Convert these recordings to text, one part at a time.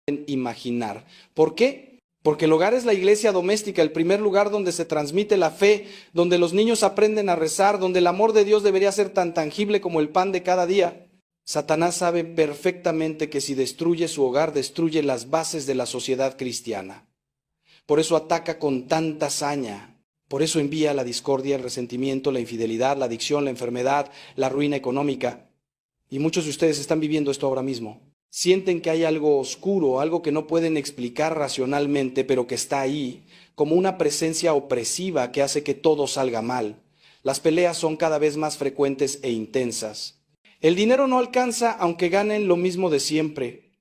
imaginar. ¿Por qué? Porque el hogar es la iglesia doméstica, el primer lugar donde se transmite la fe, donde los niños aprenden a rezar, donde el amor de Dios debería ser tan tangible como el pan de cada día. Satanás sabe perfectamente que si destruye su hogar, destruye las bases de la sociedad cristiana. Por eso ataca con tanta saña. Por eso envía la discordia, el resentimiento, la infidelidad, la adicción, la enfermedad, la ruina económica. Y muchos de ustedes están viviendo esto ahora mismo. Sienten que hay algo oscuro, algo que no pueden explicar racionalmente, pero que está ahí, como una presencia opresiva que hace que todo salga mal. Las peleas son cada vez más frecuentes e intensas. El dinero no alcanza aunque ganen lo mismo de siempre.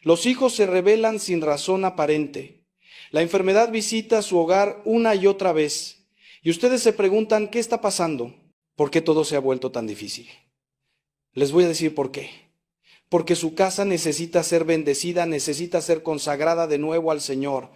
Los hijos se rebelan sin razón aparente. La enfermedad visita su hogar una y otra vez. Y ustedes se preguntan, ¿qué está pasando? ¿Por qué todo se ha vuelto tan difícil? Les voy a decir por qué. Porque su casa necesita ser bendecida, necesita ser consagrada de nuevo al Señor.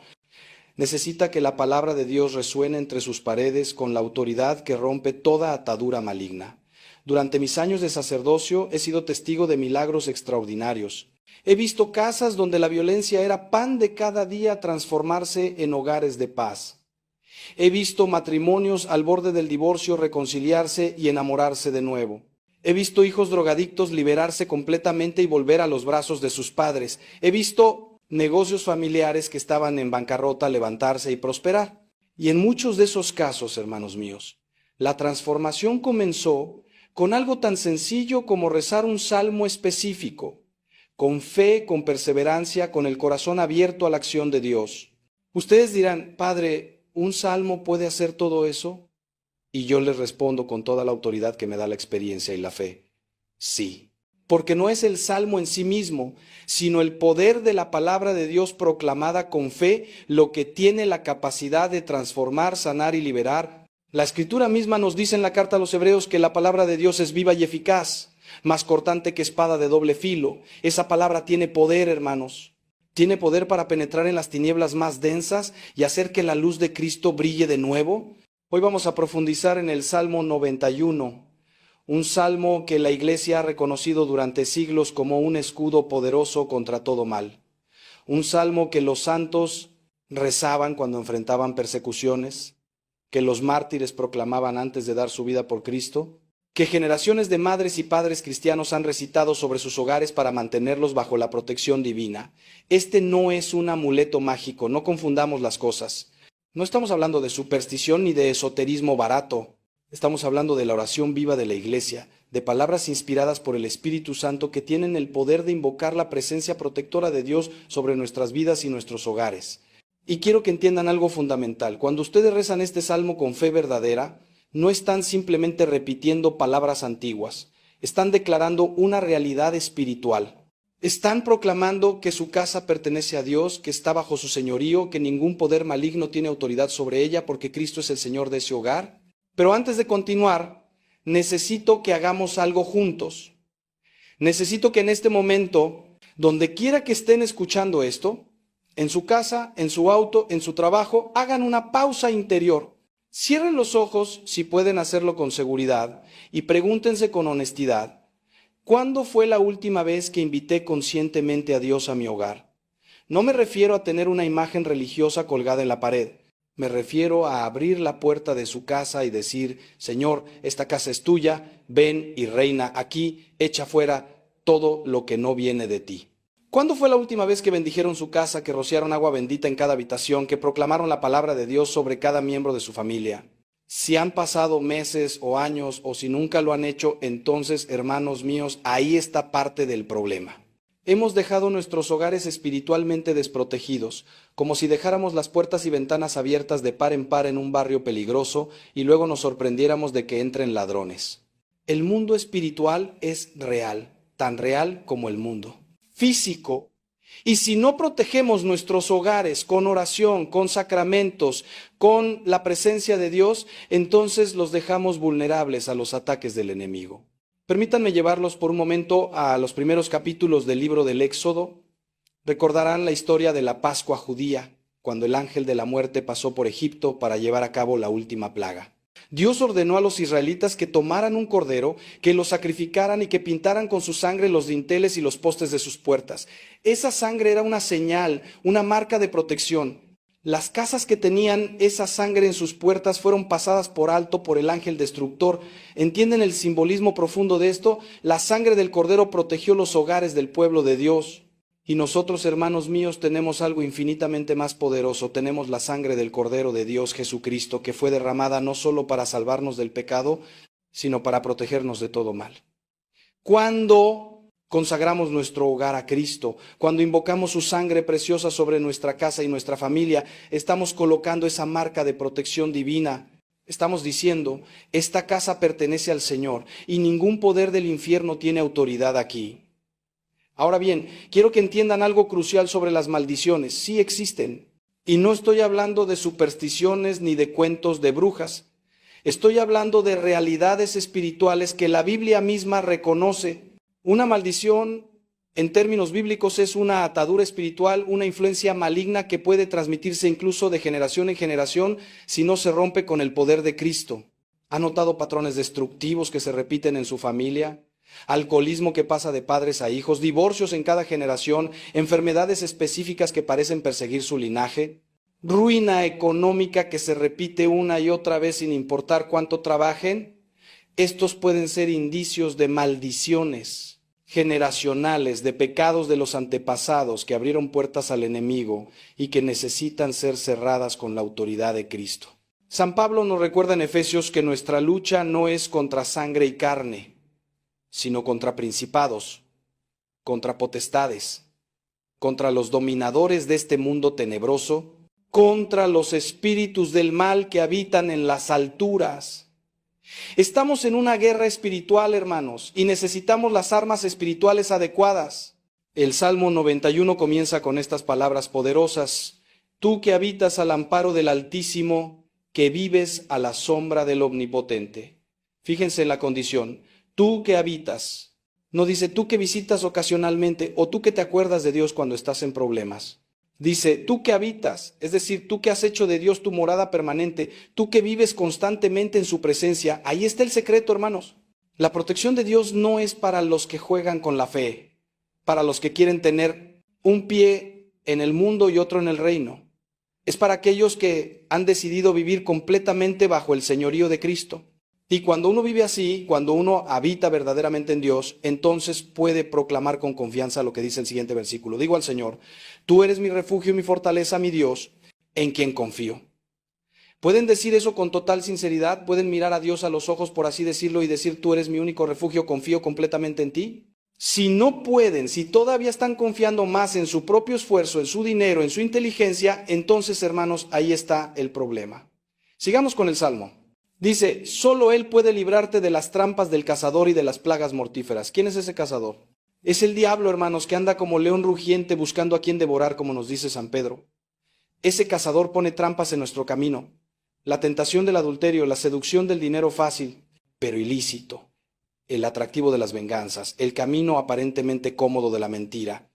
Necesita que la palabra de Dios resuene entre sus paredes con la autoridad que rompe toda atadura maligna. Durante mis años de sacerdocio he sido testigo de milagros extraordinarios. He visto casas donde la violencia era pan de cada día transformarse en hogares de paz. He visto matrimonios al borde del divorcio reconciliarse y enamorarse de nuevo. He visto hijos drogadictos liberarse completamente y volver a los brazos de sus padres. He visto negocios familiares que estaban en bancarrota levantarse y prosperar. Y en muchos de esos casos, hermanos míos, la transformación comenzó con algo tan sencillo como rezar un salmo específico, con fe, con perseverancia, con el corazón abierto a la acción de Dios. Ustedes dirán, Padre, ¿un salmo puede hacer todo eso? Y yo les respondo con toda la autoridad que me da la experiencia y la fe, sí. Porque no es el salmo en sí mismo, sino el poder de la palabra de Dios proclamada con fe, lo que tiene la capacidad de transformar, sanar y liberar. La Escritura misma nos dice en la carta a los Hebreos que la palabra de Dios es viva y eficaz, más cortante que espada de doble filo. Esa palabra tiene poder, hermanos. Tiene poder para penetrar en las tinieblas más densas y hacer que la luz de Cristo brille de nuevo. Hoy vamos a profundizar en el Salmo 91, un salmo que la Iglesia ha reconocido durante siglos como un escudo poderoso contra todo mal. Un salmo que los santos rezaban cuando enfrentaban persecuciones, que los mártires proclamaban antes de dar su vida por Cristo, que generaciones de madres y padres cristianos han recitado sobre sus hogares para mantenerlos bajo la protección divina. Este no es un amuleto mágico, no confundamos las cosas. No estamos hablando de superstición ni de esoterismo barato. Estamos hablando de la oración viva de la Iglesia, de palabras inspiradas por el Espíritu Santo que tienen el poder de invocar la presencia protectora de Dios sobre nuestras vidas y nuestros hogares. Y quiero que entiendan algo fundamental. Cuando ustedes rezan este salmo con fe verdadera, no están simplemente repitiendo palabras antiguas. Están declarando una realidad espiritual. Están proclamando que su casa pertenece a Dios, que está bajo su señorío, que ningún poder maligno tiene autoridad sobre ella porque Cristo es el Señor de ese hogar. Pero antes de continuar, necesito que hagamos algo juntos. Necesito que en este momento, donde quiera que estén escuchando esto, en su casa, en su auto, en su trabajo, hagan una pausa interior. Cierren los ojos, si pueden hacerlo con seguridad, y pregúntense con honestidad. ¿Cuándo fue la última vez que invité conscientemente a Dios a mi hogar? No me refiero a tener una imagen religiosa colgada en la pared. Me refiero a abrir la puerta de su casa y decir, Señor, esta casa es tuya, ven y reina aquí, echa fuera todo lo que no viene de ti. ¿Cuándo fue la última vez que bendijeron su casa, que rociaron agua bendita en cada habitación, que proclamaron la palabra de Dios sobre cada miembro de su familia? Si han pasado meses o años o si nunca lo han hecho, entonces, hermanos míos, ahí está parte del problema. Hemos dejado nuestros hogares espiritualmente desprotegidos, como si dejáramos las puertas y ventanas abiertas de par en un barrio peligroso y luego nos sorprendiéramos de que entren ladrones. El mundo espiritual es real, tan real como el mundo físico. Y si no protegemos nuestros hogares con oración, con sacramentos, con la presencia de Dios, entonces los dejamos vulnerables a los ataques del enemigo. Permítanme llevarlos por un momento a los primeros capítulos del libro del Éxodo. Recordarán la historia de la Pascua judía, cuando el ángel de la muerte pasó por Egipto para llevar a cabo la última plaga. Dios ordenó a los israelitas que tomaran un cordero, que lo sacrificaran y que pintaran con su sangre los dinteles y los postes de sus puertas. Esa sangre era una señal, una marca de protección. Las casas que tenían esa sangre en sus puertas fueron pasadas por alto por el ángel destructor. ¿Entienden el simbolismo profundo de esto? La sangre del cordero protegió los hogares del pueblo de Dios. Y nosotros, hermanos míos, tenemos algo infinitamente más poderoso. Tenemos la sangre del Cordero de Dios, Jesucristo, que fue derramada no solo para salvarnos del pecado, sino para protegernos de todo mal. Cuando consagramos nuestro hogar a Cristo, cuando invocamos su sangre preciosa sobre nuestra casa y nuestra familia, estamos colocando esa marca de protección divina. Estamos diciendo, esta casa pertenece al Señor y ningún poder del infierno tiene autoridad aquí. Ahora bien, quiero que entiendan algo crucial sobre las maldiciones. Sí existen. Y no estoy hablando de supersticiones ni de cuentos de brujas. Estoy hablando de realidades espirituales que la Biblia misma reconoce. Una maldición, en términos bíblicos, es una atadura espiritual, una influencia maligna que puede transmitirse incluso de generación en generación si no se rompe con el poder de Cristo. ¿Ha notado patrones destructivos que se repiten en su familia? Alcoholismo que pasa de padres a hijos, divorcios en cada generación, enfermedades específicas que parecen perseguir su linaje, ruina económica que se repite una y otra vez sin importar cuánto trabajen. Estos pueden ser indicios de maldiciones generacionales, de pecados de los antepasados que abrieron puertas al enemigo y que necesitan ser cerradas con la autoridad de Cristo. San Pablo nos recuerda en Efesios que nuestra lucha no es contra sangre y carne, sino contra principados, contra potestades, contra los dominadores de este mundo tenebroso, contra los espíritus del mal que habitan en las alturas. Estamos en una guerra espiritual, hermanos, y necesitamos las armas espirituales adecuadas. El Salmo 91 comienza con estas palabras poderosas: tú que habitas al amparo del Altísimo, que vives a la sombra del Omnipotente. Fíjense en la condición. Tú que habitas, no dice tú que visitas ocasionalmente o tú que te acuerdas de Dios cuando estás en problemas. Dice tú que habitas, es decir, tú que has hecho de Dios tu morada permanente, tú que vives constantemente en su presencia. Ahí está el secreto, hermanos. La protección de Dios no es para los que juegan con la fe, para los que quieren tener un pie en el mundo y otro en el reino. Es para aquellos que han decidido vivir completamente bajo el señorío de Cristo. Y cuando uno vive así, cuando uno habita verdaderamente en Dios, entonces puede proclamar con confianza lo que dice el siguiente versículo. Digo al Señor, tú eres mi refugio y mi fortaleza, mi Dios, en quien confío. ¿Pueden decir eso con total sinceridad? ¿Pueden mirar a Dios a los ojos, por así decirlo, y decir, tú eres mi único refugio, confío completamente en ti? Si no pueden, si todavía están confiando más en su propio esfuerzo, en su dinero, en su inteligencia, entonces, hermanos, ahí está el problema. Sigamos con el Salmo. Dice, solo Él puede librarte de las trampas del cazador y de las plagas mortíferas. ¿Quién es ese cazador? Es el diablo, hermanos, que anda como león rugiente buscando a quien devorar, como nos dice San Pedro. Ese cazador pone trampas en nuestro camino. La tentación del adulterio, la seducción del dinero fácil, pero ilícito. El atractivo de las venganzas, el camino aparentemente cómodo de la mentira.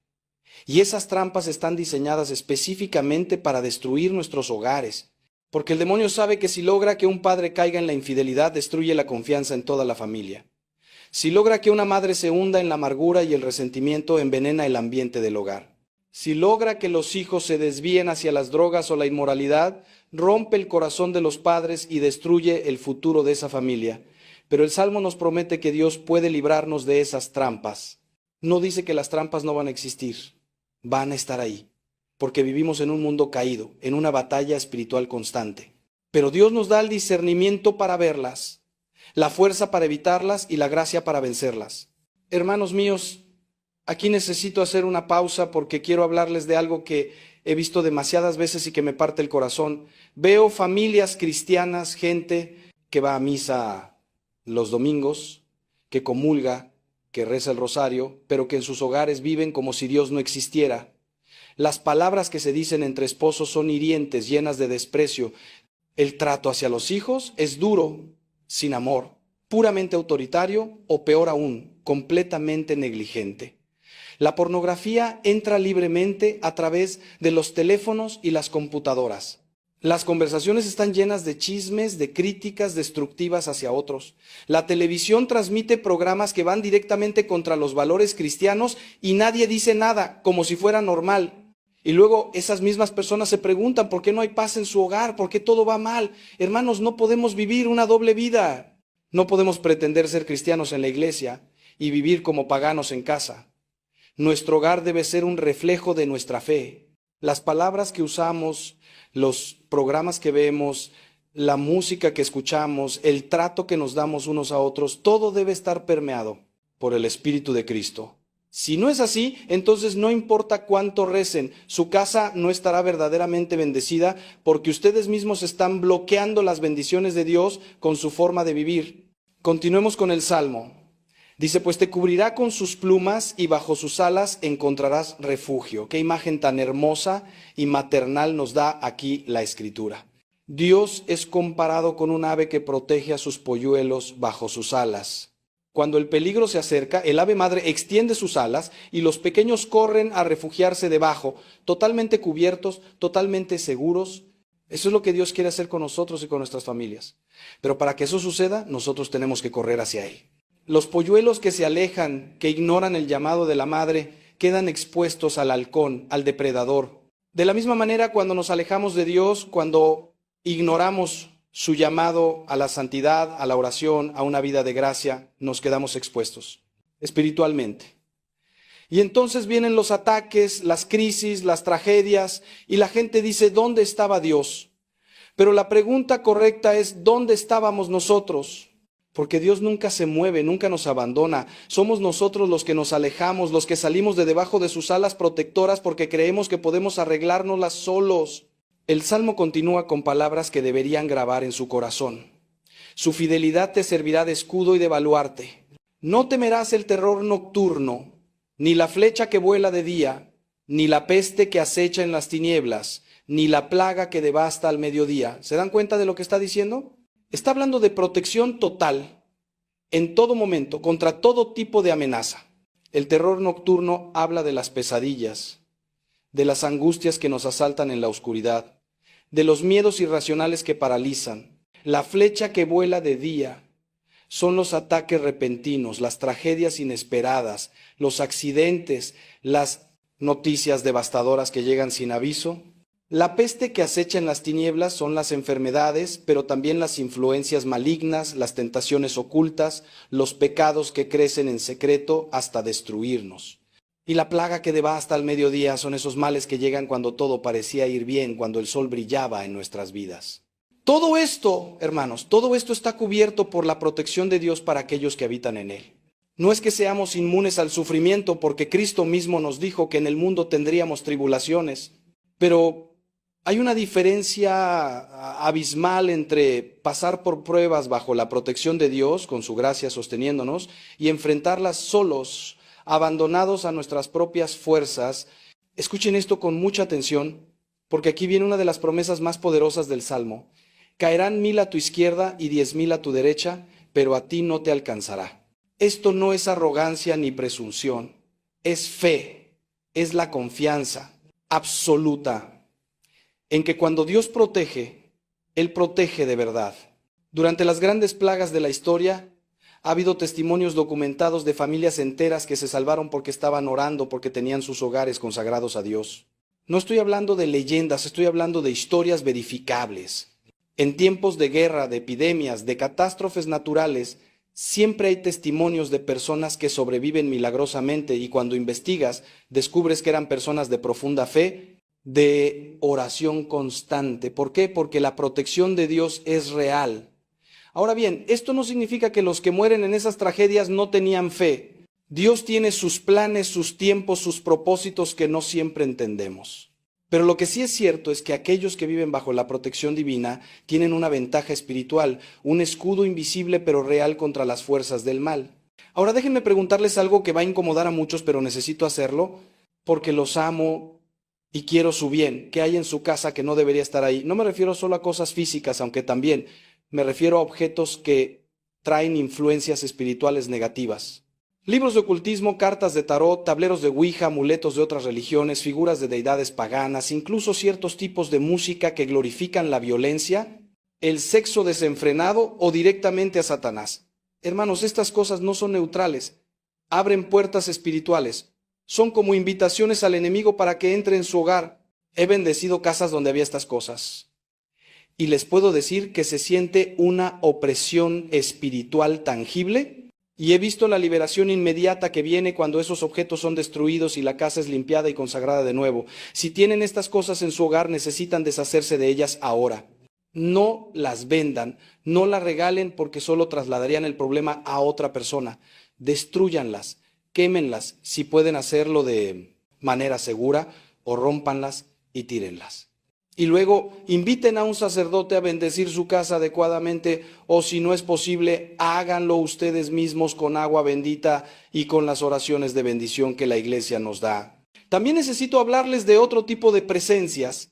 Y esas trampas están diseñadas específicamente para destruir nuestros hogares. Porque el demonio sabe que si logra que un padre caiga en la infidelidad, destruye la confianza en toda la familia. Si logra que una madre se hunda en la amargura y el resentimiento, envenena el ambiente del hogar. Si logra que los hijos se desvíen hacia las drogas o la inmoralidad, rompe el corazón de los padres y destruye el futuro de esa familia. Pero el Salmo nos promete que Dios puede librarnos de esas trampas. No dice que las trampas no van a existir, van a estar ahí. Porque vivimos en un mundo caído, en una batalla espiritual constante. Pero Dios nos da el discernimiento para verlas, la fuerza para evitarlas y la gracia para vencerlas. Hermanos míos, aquí necesito hacer una pausa porque quiero hablarles de algo que he visto demasiadas veces y que me parte el corazón. Veo familias cristianas, gente que va a misa los domingos, que comulga, que reza el rosario, pero que en sus hogares viven como si Dios no existiera. Las palabras que se dicen entre esposos son hirientes, llenas de desprecio. El trato hacia los hijos es duro, sin amor, puramente autoritario o peor aún, completamente negligente. La pornografía entra libremente a través de los teléfonos y las computadoras. Las conversaciones están llenas de chismes, de críticas destructivas hacia otros. La televisión transmite programas que van directamente contra los valores cristianos y nadie dice nada, como si fuera normal. Y luego esas mismas personas se preguntan por qué no hay paz en su hogar, por qué todo va mal. Hermanos, no podemos vivir una doble vida. No podemos pretender ser cristianos en la iglesia y vivir como paganos en casa. Nuestro hogar debe ser un reflejo de nuestra fe. Las palabras que usamos, los programas que vemos, la música que escuchamos, el trato que nos damos unos a otros, todo debe estar permeado por el Espíritu de Cristo. Si no es así, entonces no importa cuánto recen, su casa no estará verdaderamente bendecida porque ustedes mismos están bloqueando las bendiciones de Dios con su forma de vivir. Continuemos con el Salmo. Dice, pues te cubrirá con sus plumas y bajo sus alas encontrarás refugio. Qué imagen tan hermosa y maternal nos da aquí la Escritura. Dios es comparado con un ave que protege a sus polluelos bajo sus alas. Cuando el peligro se acerca, el ave madre extiende sus alas y los pequeños corren a refugiarse debajo, totalmente cubiertos, totalmente seguros. Eso es lo que Dios quiere hacer con nosotros y con nuestras familias. Pero para que eso suceda, nosotros tenemos que correr hacia Él. Los polluelos que se alejan, que ignoran el llamado de la madre, quedan expuestos al halcón, al depredador. De la misma manera, cuando nos alejamos de Dios, cuando ignoramos su llamado a la santidad, a la oración, a una vida de gracia, nos quedamos expuestos espiritualmente. Y entonces vienen los ataques, las crisis, las tragedias, y la gente dice, ¿dónde estaba Dios? Pero la pregunta correcta es, ¿dónde estábamos nosotros? Porque Dios nunca se mueve, nunca nos abandona. Somos nosotros los que nos alejamos, los que salimos de debajo de sus alas protectoras porque creemos que podemos arreglárnoslas solos. El Salmo continúa con palabras que deberían grabar en su corazón. Su fidelidad te servirá de escudo y de baluarte. No temerás el terror nocturno, ni la flecha que vuela de día, ni la peste que acecha en las tinieblas, ni la plaga que devasta al mediodía. ¿Se dan cuenta de lo que está diciendo? Está hablando de protección total, en todo momento, contra todo tipo de amenaza. El terror nocturno habla de las pesadillas, de las angustias que nos asaltan en la oscuridad, de los miedos irracionales que paralizan. La flecha que vuela de día son los ataques repentinos, las tragedias inesperadas, los accidentes, las noticias devastadoras que llegan sin aviso. La peste que acecha en las tinieblas son las enfermedades, pero también las influencias malignas, las tentaciones ocultas, los pecados que crecen en secreto hasta destruirnos. Y la plaga que devasta al mediodía son esos males que llegan cuando todo parecía ir bien, cuando el sol brillaba en nuestras vidas. Todo esto, hermanos, todo esto está cubierto por la protección de Dios para aquellos que habitan en Él. No es que seamos inmunes al sufrimiento, porque Cristo mismo nos dijo que en el mundo tendríamos tribulaciones, pero hay una diferencia abismal entre pasar por pruebas bajo la protección de Dios, con su gracia sosteniéndonos, y enfrentarlas solos, abandonados a nuestras propias fuerzas. Escuchen esto con mucha atención, porque aquí viene una de las promesas más poderosas del Salmo. Caerán 1000 a tu izquierda y 10,000 a tu derecha, pero a ti no te alcanzará. Esto no es arrogancia ni presunción, es fe, es la confianza absoluta en que cuando Dios protege, Él protege de verdad. Durante las grandes plagas de la historia, ha habido testimonios documentados de familias enteras que se salvaron porque estaban orando, porque tenían sus hogares consagrados a Dios. No estoy hablando de leyendas, estoy hablando de historias verificables. En tiempos de guerra, de epidemias, de catástrofes naturales, siempre hay testimonios de personas que sobreviven milagrosamente y cuando investigas, descubres que eran personas de profunda fe, de oración constante. ¿Por qué? Porque la protección de Dios es real. Ahora bien, esto no significa que los que mueren en esas tragedias no tenían fe. Dios tiene sus planes, sus tiempos, sus propósitos que no siempre entendemos. Pero lo que sí es cierto es que aquellos que viven bajo la protección divina tienen una ventaja espiritual, un escudo invisible pero real contra las fuerzas del mal. Ahora déjenme preguntarles algo que va a incomodar a muchos, pero necesito hacerlo porque los amo y quiero su bien. ¿Qué hay en su casa que no debería estar ahí? No me refiero solo a cosas físicas, aunque también. Me refiero a objetos que traen influencias espirituales negativas. Libros de ocultismo, cartas de tarot, tableros de Ouija, amuletos de otras religiones, figuras de deidades paganas, incluso ciertos tipos de música que glorifican la violencia, el sexo desenfrenado o directamente a Satanás. Hermanos, estas cosas no son neutrales, abren puertas espirituales, son como invitaciones al enemigo para que entre en su hogar. He bendecido casas donde había estas cosas. Y les puedo decir que se siente una opresión espiritual tangible. Y he visto la liberación inmediata que viene cuando esos objetos son destruidos y la casa es limpiada y consagrada de nuevo. Si tienen estas cosas en su hogar, necesitan deshacerse de ellas ahora. No las vendan, no las regalen porque solo trasladarían el problema a otra persona. Destrúyanlas, quémenlas, si pueden hacerlo de manera segura, o rómpanlas y tírenlas. Y luego inviten a un sacerdote a bendecir su casa adecuadamente, o si no es posible, háganlo ustedes mismos con agua bendita y con las oraciones de bendición que la iglesia nos da. También necesito hablarles de otro tipo de presencias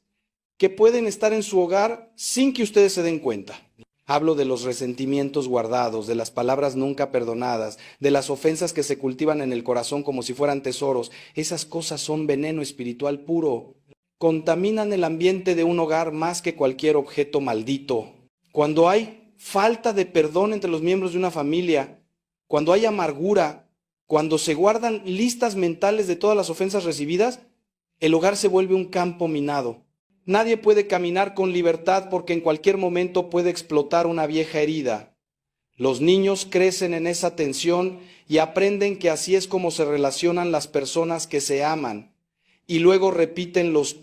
que pueden estar en su hogar sin que ustedes se den cuenta. Hablo de los resentimientos guardados, de las palabras nunca perdonadas, de las ofensas que se cultivan en el corazón como si fueran tesoros. Esas cosas son veneno espiritual puro. Contaminan el ambiente de un hogar más que cualquier objeto maldito. Cuando hay falta de perdón entre los miembros de una familia, cuando hay amargura, cuando se guardan listas mentales de todas las ofensas recibidas, el hogar se vuelve un campo minado. Nadie puede caminar con libertad porque en cualquier momento puede explotar una vieja herida. Los niños crecen en esa tensión y aprenden que así es como se relacionan las personas que se aman. Y luego repiten los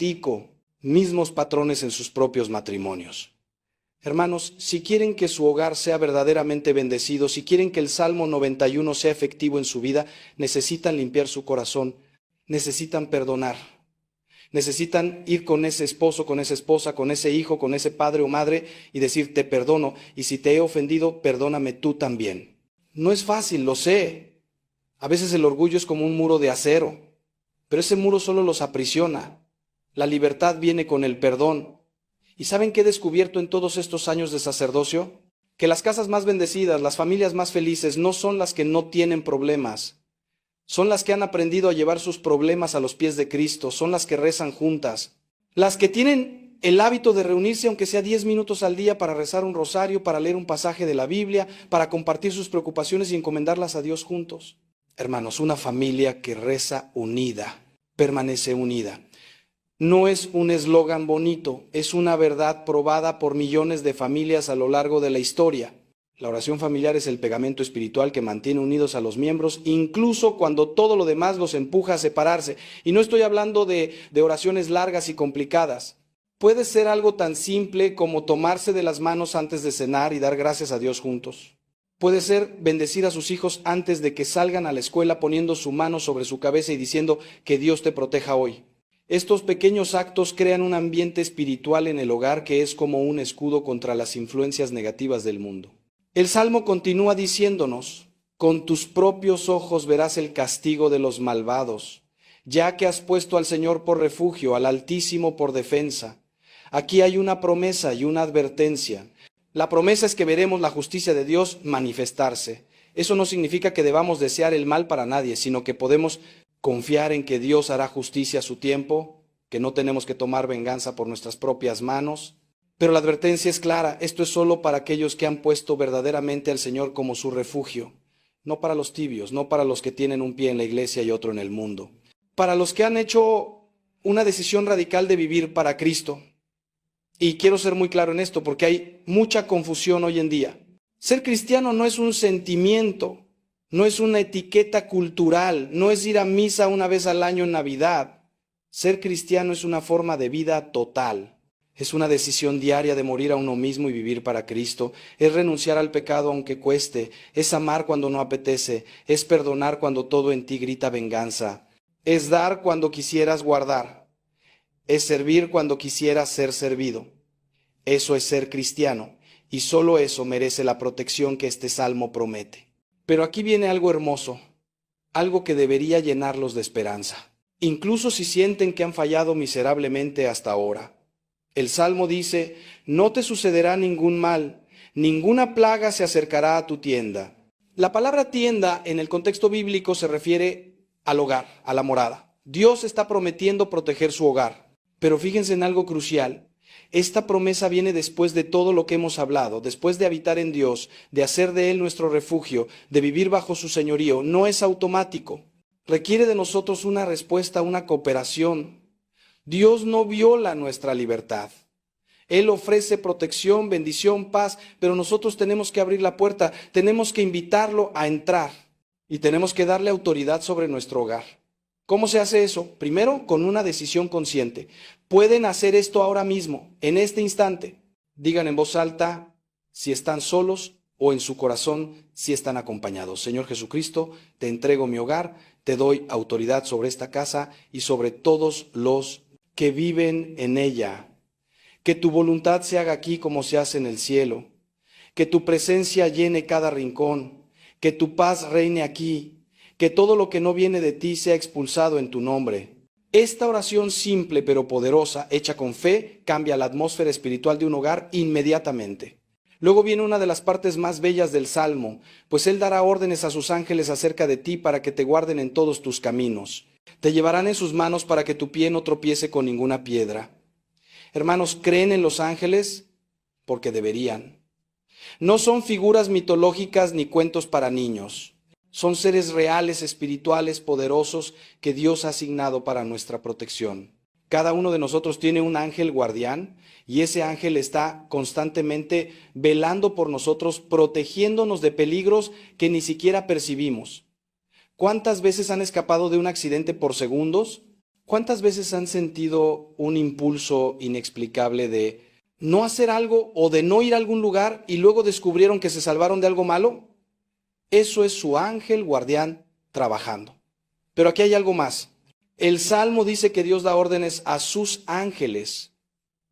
mismos patrones en sus propios matrimonios. Hermanos, si quieren que su hogar sea verdaderamente bendecido, si quieren que el Salmo 91 sea efectivo en su vida, necesitan limpiar su corazón, necesitan perdonar, necesitan ir con ese esposo, con esa esposa, con ese hijo, con ese padre o madre y decir, te perdono, y si te he ofendido, perdóname tú también. No es fácil, lo sé. A veces el orgullo es como un muro de acero. Pero ese muro solo los aprisiona. La libertad viene con el perdón. ¿Y saben qué he descubierto en todos estos años de sacerdocio? Que las casas más bendecidas, las familias más felices, no son las que no tienen problemas. Son las que han aprendido a llevar sus problemas a los pies de Cristo. Son las que rezan juntas. Las que tienen el hábito de reunirse, aunque sea 10 minutos al día, para rezar un rosario, para leer un pasaje de la Biblia, para compartir sus preocupaciones y encomendarlas a Dios juntos. Hermanos, una familia que reza unida, permanece unida. No es un eslogan bonito, es una verdad probada por millones de familias a lo largo de la historia. La oración familiar es el pegamento espiritual que mantiene unidos a los miembros, incluso cuando todo lo demás los empuja a separarse. Y no estoy hablando de oraciones largas y complicadas. Puede ser algo tan simple como tomarse de las manos antes de cenar y dar gracias a Dios juntos. Puede ser bendecir a sus hijos antes de que salgan a la escuela poniendo su mano sobre su cabeza y diciendo que Dios te proteja hoy. Estos pequeños actos crean un ambiente espiritual en el hogar que es como un escudo contra las influencias negativas del mundo. El Salmo continúa diciéndonos, con tus propios ojos verás el castigo de los malvados, ya que has puesto al Señor por refugio, al Altísimo por defensa. Aquí hay una promesa y una advertencia. La promesa es que veremos la justicia de Dios manifestarse. Eso no significa que debamos desear el mal para nadie, sino que podemos confiar en que Dios hará justicia a su tiempo, que no tenemos que tomar venganza por nuestras propias manos. Pero la advertencia es clara, esto es solo para aquellos que han puesto verdaderamente al Señor como su refugio, no para los tibios, no para los que tienen un pie en la iglesia y otro en el mundo. Para los que han hecho una decisión radical de vivir para Cristo. Y quiero ser muy claro en esto porque hay mucha confusión hoy en día. Ser cristiano no es un sentimiento, no es una etiqueta cultural, no es ir a misa una vez al año en Navidad. Ser cristiano es una forma de vida total. Es una decisión diaria de morir a uno mismo y vivir para Cristo. Es renunciar al pecado aunque cueste. Es amar cuando no apetece. Es perdonar cuando todo en ti grita venganza. Es dar cuando quisieras guardar. Es servir cuando quisieras ser servido. Eso es ser cristiano, y solo eso merece la protección que este salmo promete. Pero aquí viene algo hermoso, algo que debería llenarlos de esperanza, incluso si sienten que han fallado miserablemente hasta ahora. El salmo dice, no te sucederá ningún mal, ninguna plaga se acercará a tu tienda. La palabra tienda en el contexto bíblico se refiere al hogar, a la morada. Dios está prometiendo proteger su hogar. Pero fíjense en algo crucial. Esta promesa viene después de todo lo que hemos hablado, después de habitar en Dios, de hacer de Él nuestro refugio, de vivir bajo su señorío. No es automático. Requiere de nosotros una respuesta, una cooperación. Dios no viola nuestra libertad. Él ofrece protección, bendición, paz, pero nosotros tenemos que abrir la puerta, tenemos que invitarlo a entrar y tenemos que darle autoridad sobre nuestro hogar. ¿Cómo se hace eso? Primero, con una decisión consciente. Pueden hacer esto ahora mismo, en este instante. Digan en voz alta si están solos o en su corazón si están acompañados. Señor Jesucristo, te entrego mi hogar, te doy autoridad sobre esta casa y sobre todos los que viven en ella. Que tu voluntad se haga aquí como se hace en el cielo. Que tu presencia llene cada rincón. Que tu paz reine aquí. Que todo lo que no viene de ti sea expulsado en tu nombre. Esta oración simple pero poderosa, hecha con fe, cambia la atmósfera espiritual de un hogar inmediatamente. Luego viene una de las partes más bellas del Salmo, pues Él dará órdenes a sus ángeles acerca de ti para que te guarden en todos tus caminos. Te llevarán en sus manos para que tu pie no tropiece con ninguna piedra. Hermanos, ¿creen en los ángeles? Porque deberían. No son figuras mitológicas ni cuentos para niños. Son seres reales, espirituales, poderosos, que Dios ha asignado para nuestra protección. Cada uno de nosotros tiene un ángel guardián y ese ángel está constantemente velando por nosotros, protegiéndonos de peligros que ni siquiera percibimos. ¿Cuántas veces han escapado de un accidente por segundos? ¿Cuántas veces han sentido un impulso inexplicable de no hacer algo o de no ir a algún lugar y luego descubrieron que se salvaron de algo malo? Eso es su ángel guardián trabajando. Pero aquí hay algo más. El Salmo dice que Dios da órdenes a sus ángeles,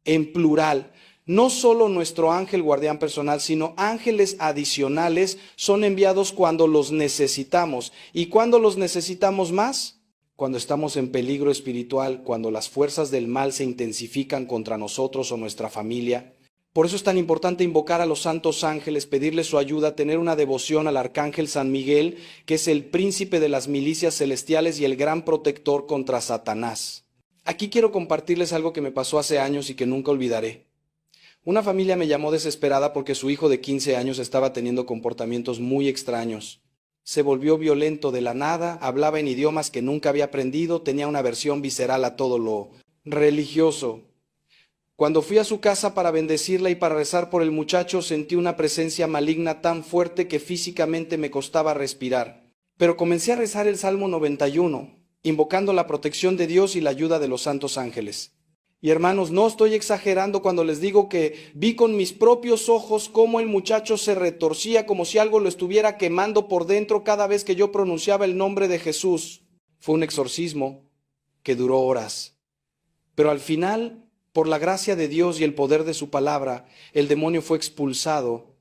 en plural. No solo nuestro ángel guardián personal, sino ángeles adicionales son enviados cuando los necesitamos. ¿Y cuándo los necesitamos más? Cuando estamos en peligro espiritual, cuando las fuerzas del mal se intensifican contra nosotros o nuestra familia. Por eso es tan importante invocar a los santos ángeles, pedirles su ayuda, tener una devoción al arcángel San Miguel, que es el príncipe de las milicias celestiales y el gran protector contra Satanás. Aquí quiero compartirles algo que me pasó hace años y que nunca olvidaré. Una familia me llamó desesperada porque su hijo de 15 años estaba teniendo comportamientos muy extraños. Se volvió violento de la nada, hablaba en idiomas que nunca había aprendido, tenía una aversión visceral a todo lo religioso. Cuando fui a su casa para bendecirla y para rezar por el muchacho, sentí una presencia maligna tan fuerte que físicamente me costaba respirar. Pero comencé a rezar el Salmo 91, invocando la protección de Dios y la ayuda de los santos ángeles. Y hermanos, no estoy exagerando cuando les digo que vi con mis propios ojos cómo el muchacho se retorcía como si algo lo estuviera quemando por dentro cada vez que yo pronunciaba el nombre de Jesús. Fue un exorcismo que duró horas. Pero al final, por la gracia de Dios y el poder de su palabra, el demonio fue expulsado.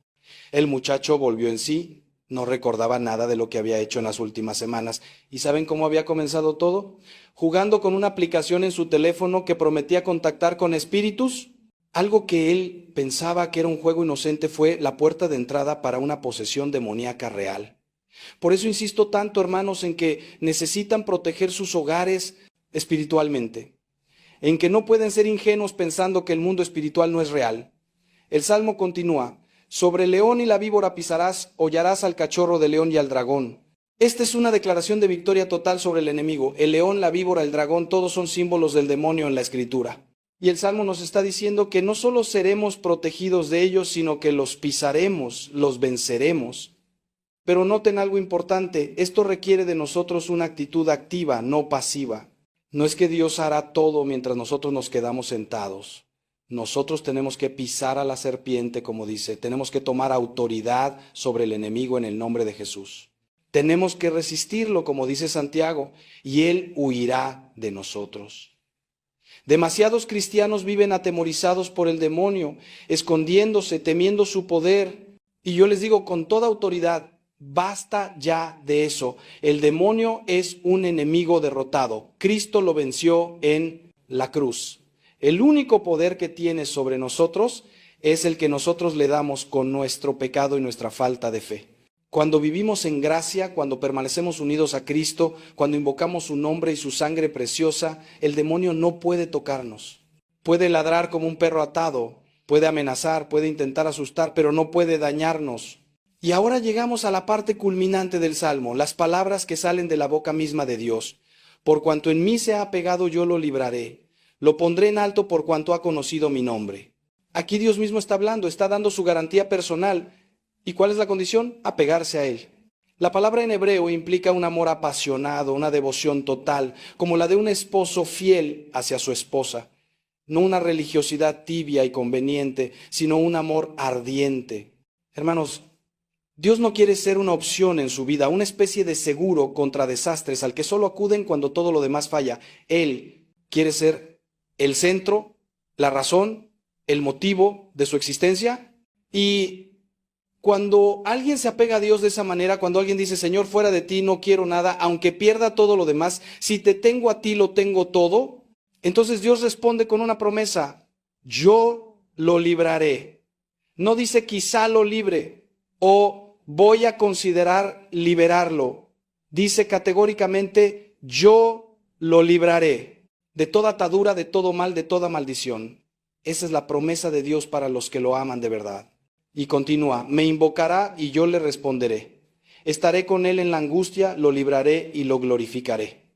El muchacho volvió en sí, no recordaba nada de lo que había hecho en las últimas semanas. ¿Y saben cómo había comenzado todo? Jugando con una aplicación en su teléfono que prometía contactar con espíritus. Algo que él pensaba que era un juego inocente fue la puerta de entrada para una posesión demoníaca real. Por eso insisto tanto, hermanos, en que necesitan proteger sus hogares espiritualmente, en que no pueden ser ingenuos pensando que el mundo espiritual no es real. El Salmo continúa: sobre el león y la víbora pisarás, hollarás al cachorro de león y al dragón. Esta es una declaración de victoria total sobre el enemigo. El león, la víbora, el dragón, todos son símbolos del demonio en la Escritura. Y el Salmo nos está diciendo que no solo seremos protegidos de ellos, sino que los pisaremos, los venceremos. Pero noten algo importante, esto requiere de nosotros una actitud activa, no pasiva. No es que Dios hará todo mientras nosotros nos quedamos sentados. Nosotros tenemos que pisar a la serpiente, como dice, tenemos que tomar autoridad sobre el enemigo en el nombre de Jesús. Tenemos que resistirlo, como dice Santiago, y él huirá de nosotros. Demasiados cristianos viven atemorizados por el demonio, escondiéndose, temiendo su poder. Y yo les digo con toda autoridad, basta ya de eso. El demonio es un enemigo derrotado. Cristo lo venció en la cruz. El único poder que tiene sobre nosotros es el que nosotros le damos con nuestro pecado y nuestra falta de fe. Cuando vivimos en gracia, cuando permanecemos unidos a Cristo, cuando invocamos su nombre y su sangre preciosa, el demonio no puede tocarnos. Puede ladrar como un perro atado, puede amenazar, puede intentar asustar, pero no puede dañarnos. Y ahora llegamos a la parte culminante del Salmo, las palabras que salen de la boca misma de Dios. Por cuanto en mí se ha apegado, yo lo libraré. Lo pondré en alto por cuanto ha conocido mi nombre. Aquí Dios mismo está hablando, está dando su garantía personal. ¿Y cuál es la condición? Apegarse a Él. La palabra en hebreo implica un amor apasionado, una devoción total, como la de un esposo fiel hacia su esposa. No una religiosidad tibia y conveniente, sino un amor ardiente. Hermanos, Dios no quiere ser una opción en su vida, una especie de seguro contra desastres al que solo acuden cuando todo lo demás falla. Él quiere ser el centro, la razón, el motivo de su existencia. Y cuando alguien se apega a Dios de esa manera, cuando alguien dice, Señor, fuera de ti no quiero nada, aunque pierda todo lo demás, si te tengo a ti lo tengo todo, entonces Dios responde con una promesa: yo lo libraré. No dice quizá lo libre o voy a considerar liberarlo. Dice categóricamente: yo lo libraré de toda atadura, de todo mal, de toda maldición. Esa es la promesa de Dios para los que lo aman de verdad. Y continúa: me invocará y yo le responderé. Estaré con él en la angustia, lo libraré y lo glorificaré.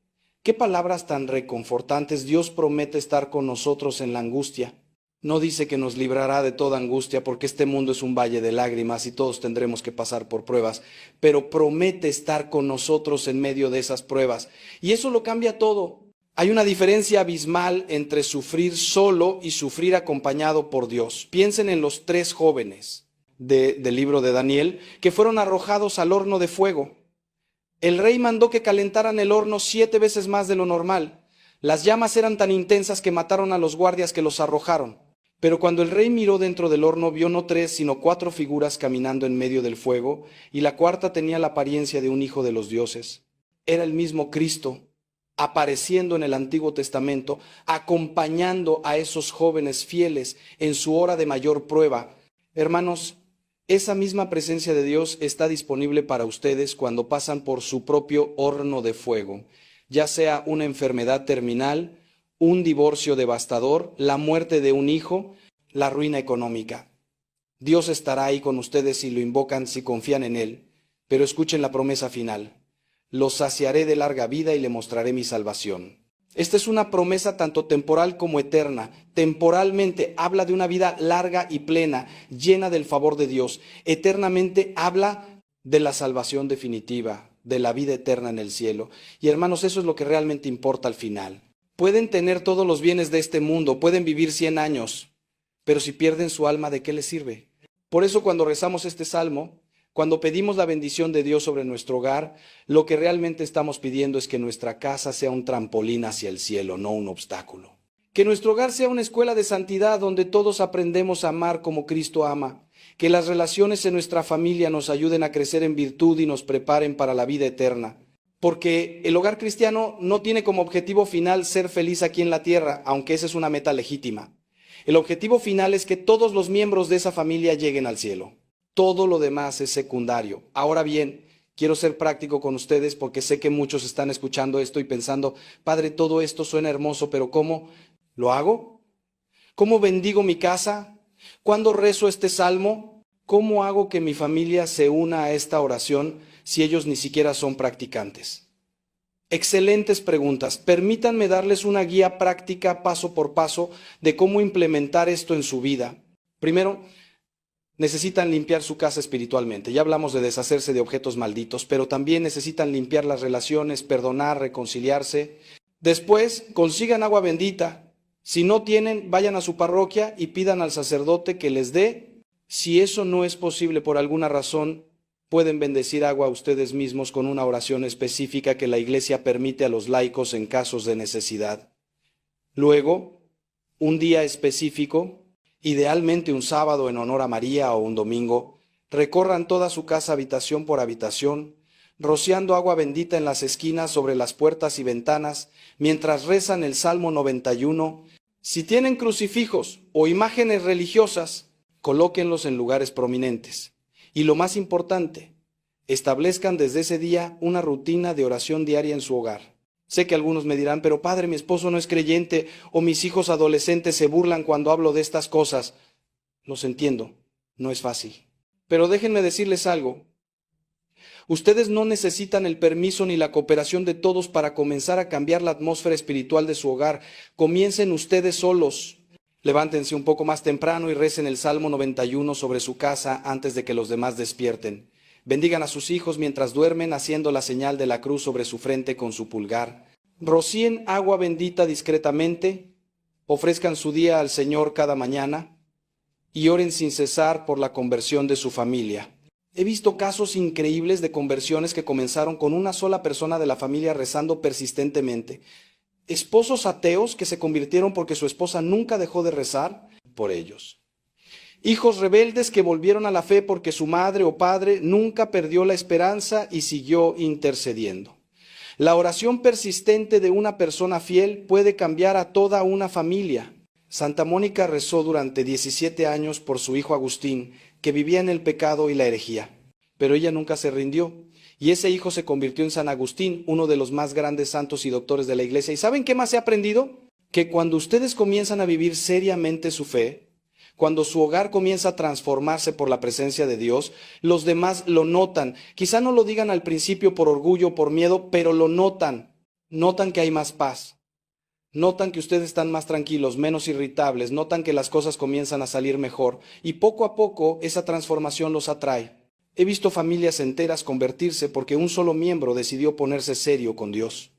Qué palabras tan reconfortantes. Dios promete estar con nosotros en la angustia. No dice que nos librará de toda angustia, porque este mundo es un valle de lágrimas y todos tendremos que pasar por pruebas, pero promete estar con nosotros en medio de esas pruebas. Y eso lo cambia todo. Hay una diferencia abismal entre sufrir solo y sufrir acompañado por Dios. Piensen en los 3 jóvenes del libro de Daniel que fueron arrojados al horno de fuego. El rey mandó que calentaran el horno 7 veces más de lo normal. Las llamas eran tan intensas que mataron a los guardias que los arrojaron. Pero cuando el rey miró dentro del horno, vio no 3, sino 4 figuras caminando en medio del fuego, y la cuarta tenía la apariencia de un hijo de los dioses. Era el mismo Cristo, apareciendo en el Antiguo Testamento, acompañando a esos jóvenes fieles en su hora de mayor prueba. Hermanos, esa misma presencia de Dios está disponible para ustedes cuando pasan por su propio horno de fuego, ya sea una enfermedad terminal, un divorcio devastador, la muerte de un hijo, la ruina económica. Dios estará ahí con ustedes si lo invocan, si confían en Él. Pero escuchen la promesa final: los saciaré de larga vida y le mostraré mi salvación. Esta es una promesa tanto temporal como eterna. Temporalmente habla de una vida larga y plena, llena del favor de Dios. Eternamente habla de la salvación definitiva, de la vida eterna en el cielo. Y hermanos, eso es lo que realmente importa al final. Pueden tener todos los bienes de este mundo, pueden vivir 100 años, pero si pierden su alma, ¿de qué les sirve? Por eso cuando rezamos este salmo, cuando pedimos la bendición de Dios sobre nuestro hogar, lo que realmente estamos pidiendo es que nuestra casa sea un trampolín hacia el cielo, no un obstáculo. Que nuestro hogar sea una escuela de santidad donde todos aprendemos a amar como Cristo ama. Que las relaciones en nuestra familia nos ayuden a crecer en virtud y nos preparen para la vida eterna. Porque el hogar cristiano no tiene como objetivo final ser feliz aquí en la tierra, aunque esa es una meta legítima. El objetivo final es que todos los miembros de esa familia lleguen al cielo. Todo lo demás es secundario. Ahora bien, quiero ser práctico con ustedes porque sé que muchos están escuchando esto y pensando: Padre, todo esto suena hermoso, pero ¿cómo lo hago? ¿Cómo bendigo mi casa? ¿Cuándo rezo este salmo? ¿Cómo hago que mi familia se una a esta oración si ellos ni siquiera son practicantes? Excelentes preguntas. Permítanme darles una guía práctica paso por paso de cómo implementar esto en su vida. Primero, necesitan limpiar su casa espiritualmente. Ya hablamos de deshacerse de objetos malditos, pero también necesitan limpiar las relaciones, perdonar, reconciliarse. Después, consigan agua bendita. Si no tienen, vayan a su parroquia y pidan al sacerdote que les dé. Si eso no es posible por alguna razón, pueden bendecir agua ustedes mismos con una oración específica que la Iglesia permite a los laicos en casos de necesidad. Luego, un día específico, idealmente un sábado en honor a María o un domingo, recorran toda su casa habitación por habitación, rociando agua bendita en las esquinas, sobre las puertas y ventanas, mientras rezan el Salmo 91. Si tienen crucifijos o imágenes religiosas, colóquenlos en lugares prominentes. Y lo más importante, Establezcan desde ese día una rutina de oración diaria en su hogar. Sé que algunos me dirán, pero padre, mi esposo no es creyente o mis hijos adolescentes se burlan cuando hablo de estas cosas. Los entiendo, no es fácil. Pero déjenme decirles algo. Ustedes no necesitan el permiso ni la cooperación de todos para comenzar a cambiar la atmósfera espiritual de su hogar. Comiencen ustedes solos. Levántense un poco más temprano y recen el Salmo 91 sobre su casa antes de que los demás despierten. Bendigan a sus hijos mientras duermen haciendo la señal de la cruz sobre su frente con su pulgar. Rocíen agua bendita discretamente. Ofrezcan su día al Señor cada mañana y oren sin cesar por la conversión de su familia. He visto casos increíbles de conversiones que comenzaron con una sola persona de la familia rezando persistentemente. Esposos ateos que se convirtieron porque su esposa nunca dejó de rezar por ellos. Hijos rebeldes que volvieron a la fe porque su madre o padre nunca perdió la esperanza y siguió intercediendo. La oración persistente de una persona fiel puede cambiar a toda una familia. Santa Mónica rezó durante 17 años por su hijo Agustín, que vivía en el pecado y la herejía. Pero ella nunca se rindió, y ese hijo se convirtió en San Agustín, uno de los más grandes santos y doctores de la Iglesia. ¿Y saben qué más he aprendido? Que cuando ustedes comienzan a vivir seriamente su fe, cuando su hogar comienza a transformarse por la presencia de Dios, los demás lo notan. Quizá no lo digan al principio por orgullo o por miedo, pero lo notan. Notan que hay más paz. Notan que ustedes están más tranquilos, menos irritables, notan que las cosas comienzan a salir mejor y poco a poco esa transformación los atrae. He visto familias enteras convertirse porque un solo miembro decidió ponerse serio con Dios.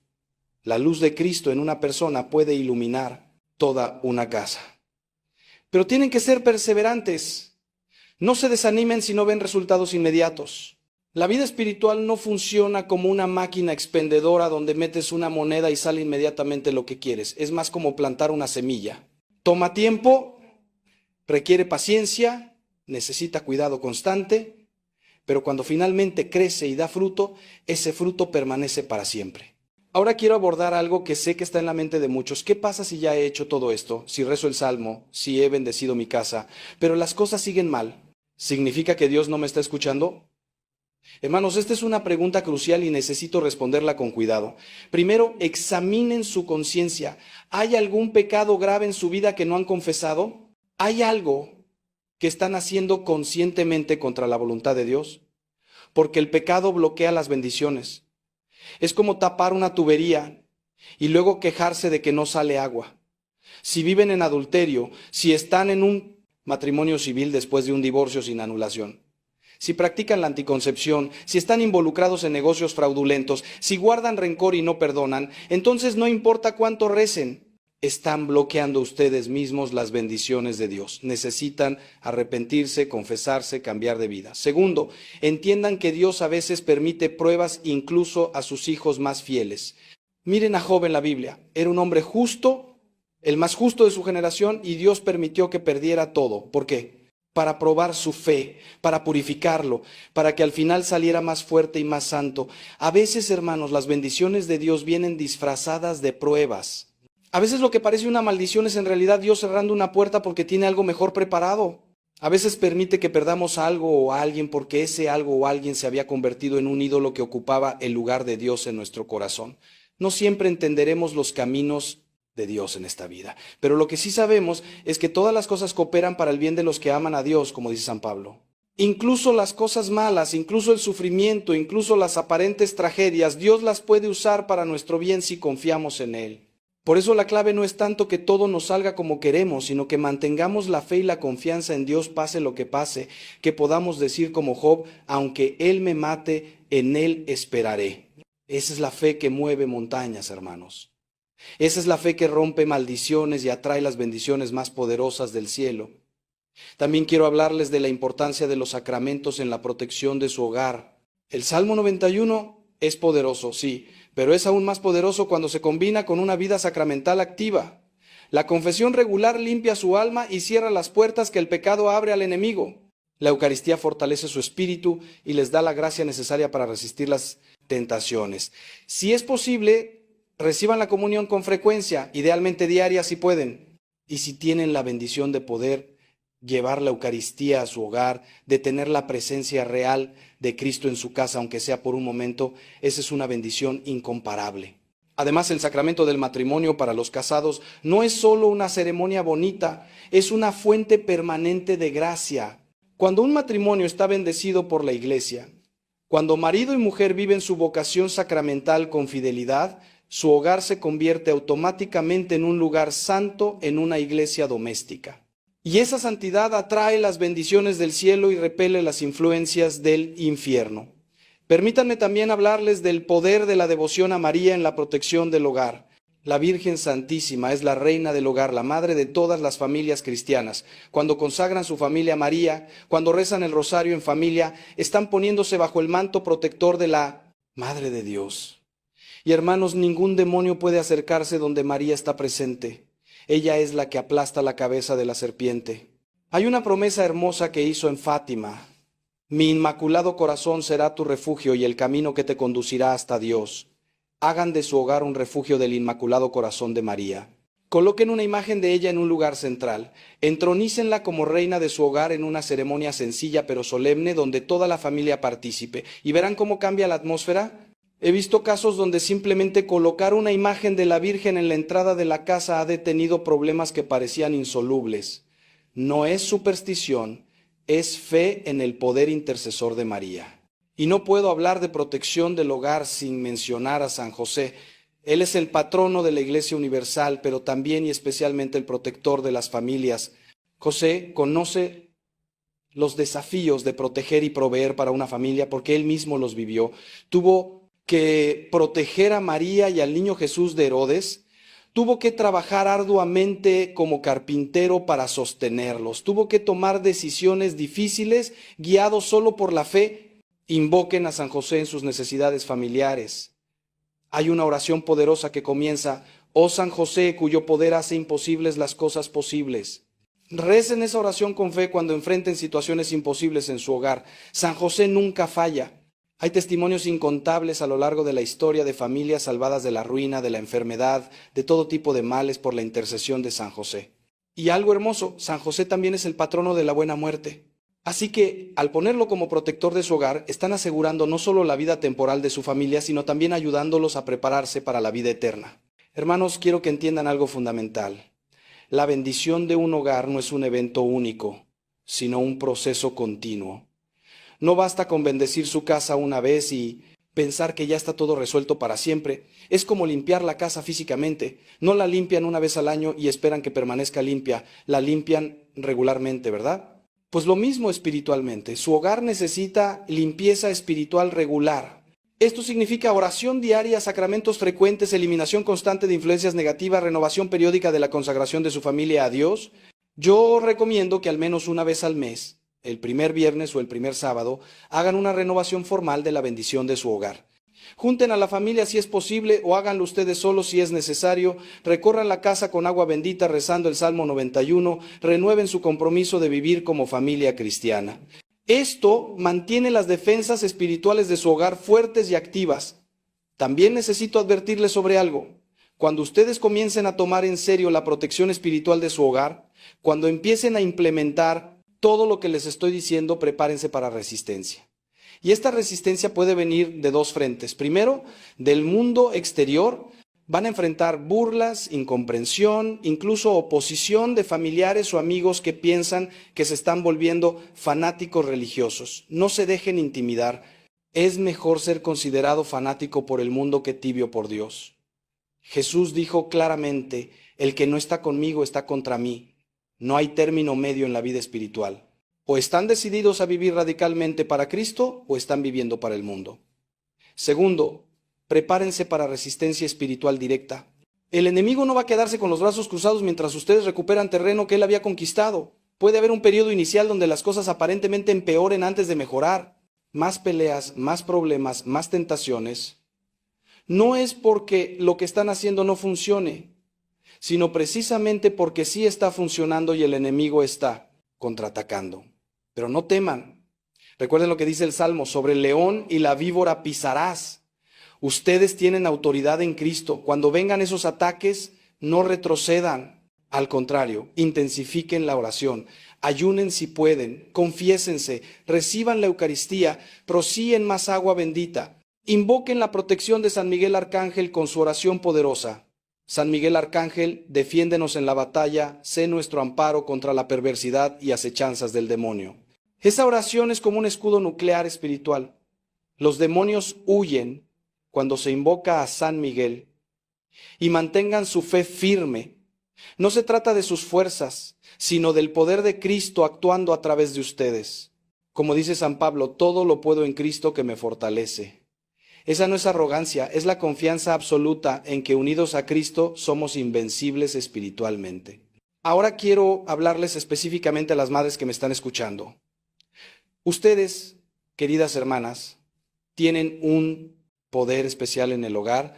La luz de Cristo en una persona puede iluminar toda una casa. Pero tienen que ser perseverantes. No se desanimen si no ven resultados inmediatos. La vida espiritual no funciona como una máquina expendedora donde metes una moneda y sale inmediatamente lo que quieres. Es más como plantar una semilla. Toma tiempo, requiere paciencia, necesita cuidado constante, pero cuando finalmente crece y da fruto, ese fruto permanece para siempre. Ahora quiero abordar algo que sé que está en la mente de muchos. ¿Qué pasa si ya he hecho todo esto? Si rezo el Salmo, si he bendecido mi casa, pero las cosas siguen mal. ¿Significa que Dios no me está escuchando? Hermanos, esta es una pregunta crucial y necesito responderla con cuidado. Primero, examinen su conciencia. ¿Hay algún pecado grave en su vida que no han confesado? ¿Hay algo que están haciendo conscientemente contra la voluntad de Dios? Porque el pecado bloquea las bendiciones. Es como tapar una tubería y luego quejarse de que no sale agua. Si viven en adulterio, si están en un matrimonio civil después de un divorcio sin anulación, si practican la anticoncepción, si están involucrados en negocios fraudulentos, si guardan rencor y no perdonan, entonces no importa cuánto recen, están bloqueando ustedes mismos las bendiciones de Dios. Necesitan arrepentirse, confesarse, cambiar de vida. Segundo, entiendan que Dios a veces permite pruebas incluso a sus hijos más fieles. Miren a Job en la Biblia. Era un hombre justo, el más justo de su generación, y Dios permitió que perdiera todo. ¿Por qué? Para probar su fe, para purificarlo, para que al final saliera más fuerte y más santo. A veces, hermanos, las bendiciones de Dios vienen disfrazadas de pruebas. A veces lo que parece una maldición es en realidad Dios cerrando una puerta porque tiene algo mejor preparado. A veces permite que perdamos algo o a alguien porque ese algo o alguien se había convertido en un ídolo que ocupaba el lugar de Dios en nuestro corazón. No siempre entenderemos los caminos de Dios en esta vida, pero lo que sí sabemos es que todas las cosas cooperan para el bien de los que aman a Dios, como dice San Pablo. Incluso las cosas malas, incluso el sufrimiento, incluso las aparentes tragedias, Dios las puede usar para nuestro bien si confiamos en Él. Por eso la clave no es tanto que todo nos salga como queremos, sino que mantengamos la fe y la confianza en Dios pase lo que pase, que podamos decir como Job, aunque Él me mate, en Él esperaré. Esa es la fe que mueve montañas, hermanos. Esa es la fe que rompe maldiciones y atrae las bendiciones más poderosas del cielo. También quiero hablarles de la importancia de los sacramentos en la protección de su hogar. El Salmo 91 es poderoso, sí, pero es aún más poderoso cuando se combina con una vida sacramental activa. La confesión regular limpia su alma y cierra las puertas que el pecado abre al enemigo. La Eucaristía fortalece su espíritu y les da la gracia necesaria para resistir las tentaciones. Si es posible, reciban la comunión con frecuencia, idealmente diaria si pueden, y si tienen la bendición de poder llevar la Eucaristía a su hogar, de tener la presencia real de Cristo en su casa, aunque sea por un momento, esa es una bendición incomparable. Además, el sacramento del matrimonio para los casados no es solo una ceremonia bonita, es una fuente permanente de gracia. Cuando un matrimonio está bendecido por la Iglesia, cuando marido y mujer viven su vocación sacramental con fidelidad, su hogar se convierte automáticamente en un lugar santo, en una iglesia doméstica. Y esa santidad atrae las bendiciones del cielo y repele las influencias del infierno. Permítanme también hablarles del poder de la devoción a María en la protección del hogar. La Virgen Santísima es la reina del hogar, la madre de todas las familias cristianas. Cuando consagran su familia a María, cuando rezan el rosario en familia, están poniéndose bajo el manto protector de la Madre de Dios. Y hermanos, ningún demonio puede acercarse donde María está presente. Ella es la que aplasta la cabeza de la serpiente. Hay una promesa hermosa que hizo en Fátima. Mi inmaculado corazón será tu refugio y el camino que te conducirá hasta Dios. Hagan de su hogar un refugio del Inmaculado Corazón de María. Coloquen una imagen de ella en un lugar central. Entronícenla como reina de su hogar en una ceremonia sencilla pero solemne donde toda la familia participe. ¿Y verán cómo cambia la atmósfera? He visto casos donde simplemente colocar una imagen de la Virgen en la entrada de la casa ha detenido problemas que parecían insolubles. No es superstición, es fe en el poder intercesor de María. Y no puedo hablar de protección del hogar sin mencionar a San José. Él es el patrono de la Iglesia Universal, pero también y especialmente el protector de las familias. José conoce los desafíos de proteger y proveer para una familia porque él mismo los vivió. Tuvo que proteger a María y al niño Jesús de Herodes. Tuvo que trabajar arduamente como carpintero para sostenerlos. Tuvo que tomar decisiones difíciles, guiado solo por la fe. Invoquen a San José en sus necesidades familiares. Hay una oración poderosa que comienza: oh San José, cuyo poder hace imposibles las cosas posibles. Recen esa oración con fe cuando enfrenten situaciones imposibles en su hogar. San José nunca falla. Hay testimonios incontables a lo largo de la historia de familias salvadas de la ruina, de la enfermedad, de todo tipo de males por la intercesión de San José. Y algo hermoso, San José también es el patrono de la buena muerte. Así que, al ponerlo como protector de su hogar, están asegurando no solo la vida temporal de su familia, sino también ayudándolos a prepararse para la vida eterna. Hermanos, quiero que entiendan algo fundamental. La bendición de un hogar no es un evento único, sino un proceso continuo. No basta con bendecir su casa una vez y pensar que ya está todo resuelto para siempre. Es como limpiar la casa físicamente. No la limpian una vez al año y esperan que permanezca limpia. La limpian regularmente, ¿verdad? Pues lo mismo espiritualmente. Su hogar necesita limpieza espiritual regular. Esto significa oración diaria, sacramentos frecuentes, eliminación constante de influencias negativas, renovación periódica de la consagración de su familia a Dios. Yo recomiendo que al menos una vez al mes, el primer viernes o el primer sábado, hagan una renovación formal de la bendición de su hogar. Junten a la familia si es posible o háganlo ustedes solos si es necesario. Recorran la casa con agua bendita rezando el Salmo 91. Renueven su compromiso de vivir como familia cristiana. Esto mantiene las defensas espirituales de su hogar fuertes y activas. También necesito advertirles sobre algo. Cuando ustedes comiencen a tomar en serio la protección espiritual de su hogar, cuando empiecen a implementar todo lo que les estoy diciendo, prepárense para resistencia. Y esta resistencia puede venir de dos frentes. Primero, del mundo exterior. Van a enfrentar burlas, incomprensión, incluso oposición de familiares o amigos que piensan que se están volviendo fanáticos religiosos. No se dejen intimidar. Es mejor ser considerado fanático por el mundo que tibio por Dios. Jesús dijo claramente: el que no está conmigo está contra mí. No hay término medio en la vida espiritual. O están decididos a vivir radicalmente para Cristo o están viviendo para el mundo. Segundo, prepárense para resistencia espiritual directa. El enemigo no va a quedarse con los brazos cruzados mientras ustedes recuperan terreno que él había conquistado. Puede haber un periodo inicial donde las cosas aparentemente empeoren antes de mejorar. Más peleas, más problemas, más tentaciones. No es porque lo que están haciendo no funcione, sino precisamente porque sí está funcionando y el enemigo está contraatacando. Pero no teman. Recuerden lo que dice el Salmo: sobre el león y la víbora pisarás. Ustedes tienen autoridad en Cristo. Cuando vengan esos ataques, no retrocedan. Al contrario, intensifiquen la oración, ayunen si pueden, confiésense, reciban la Eucaristía, procíen más agua bendita, invoquen la protección de San Miguel Arcángel con su oración poderosa. San Miguel Arcángel, defiéndenos en la batalla, sé nuestro amparo contra la perversidad y acechanzas del demonio. Esa oración es como un escudo nuclear espiritual. Los demonios huyen cuando se invoca a San Miguel, y mantengan su fe firme. No se trata de sus fuerzas, sino del poder de Cristo actuando a través de ustedes. Como dice San Pablo, todo lo puedo en Cristo que me fortalece. Esa no es arrogancia, es la confianza absoluta en que unidos a Cristo somos invencibles espiritualmente. Ahora quiero hablarles específicamente a las madres que me están escuchando. Ustedes, queridas hermanas, tienen un poder especial en el hogar.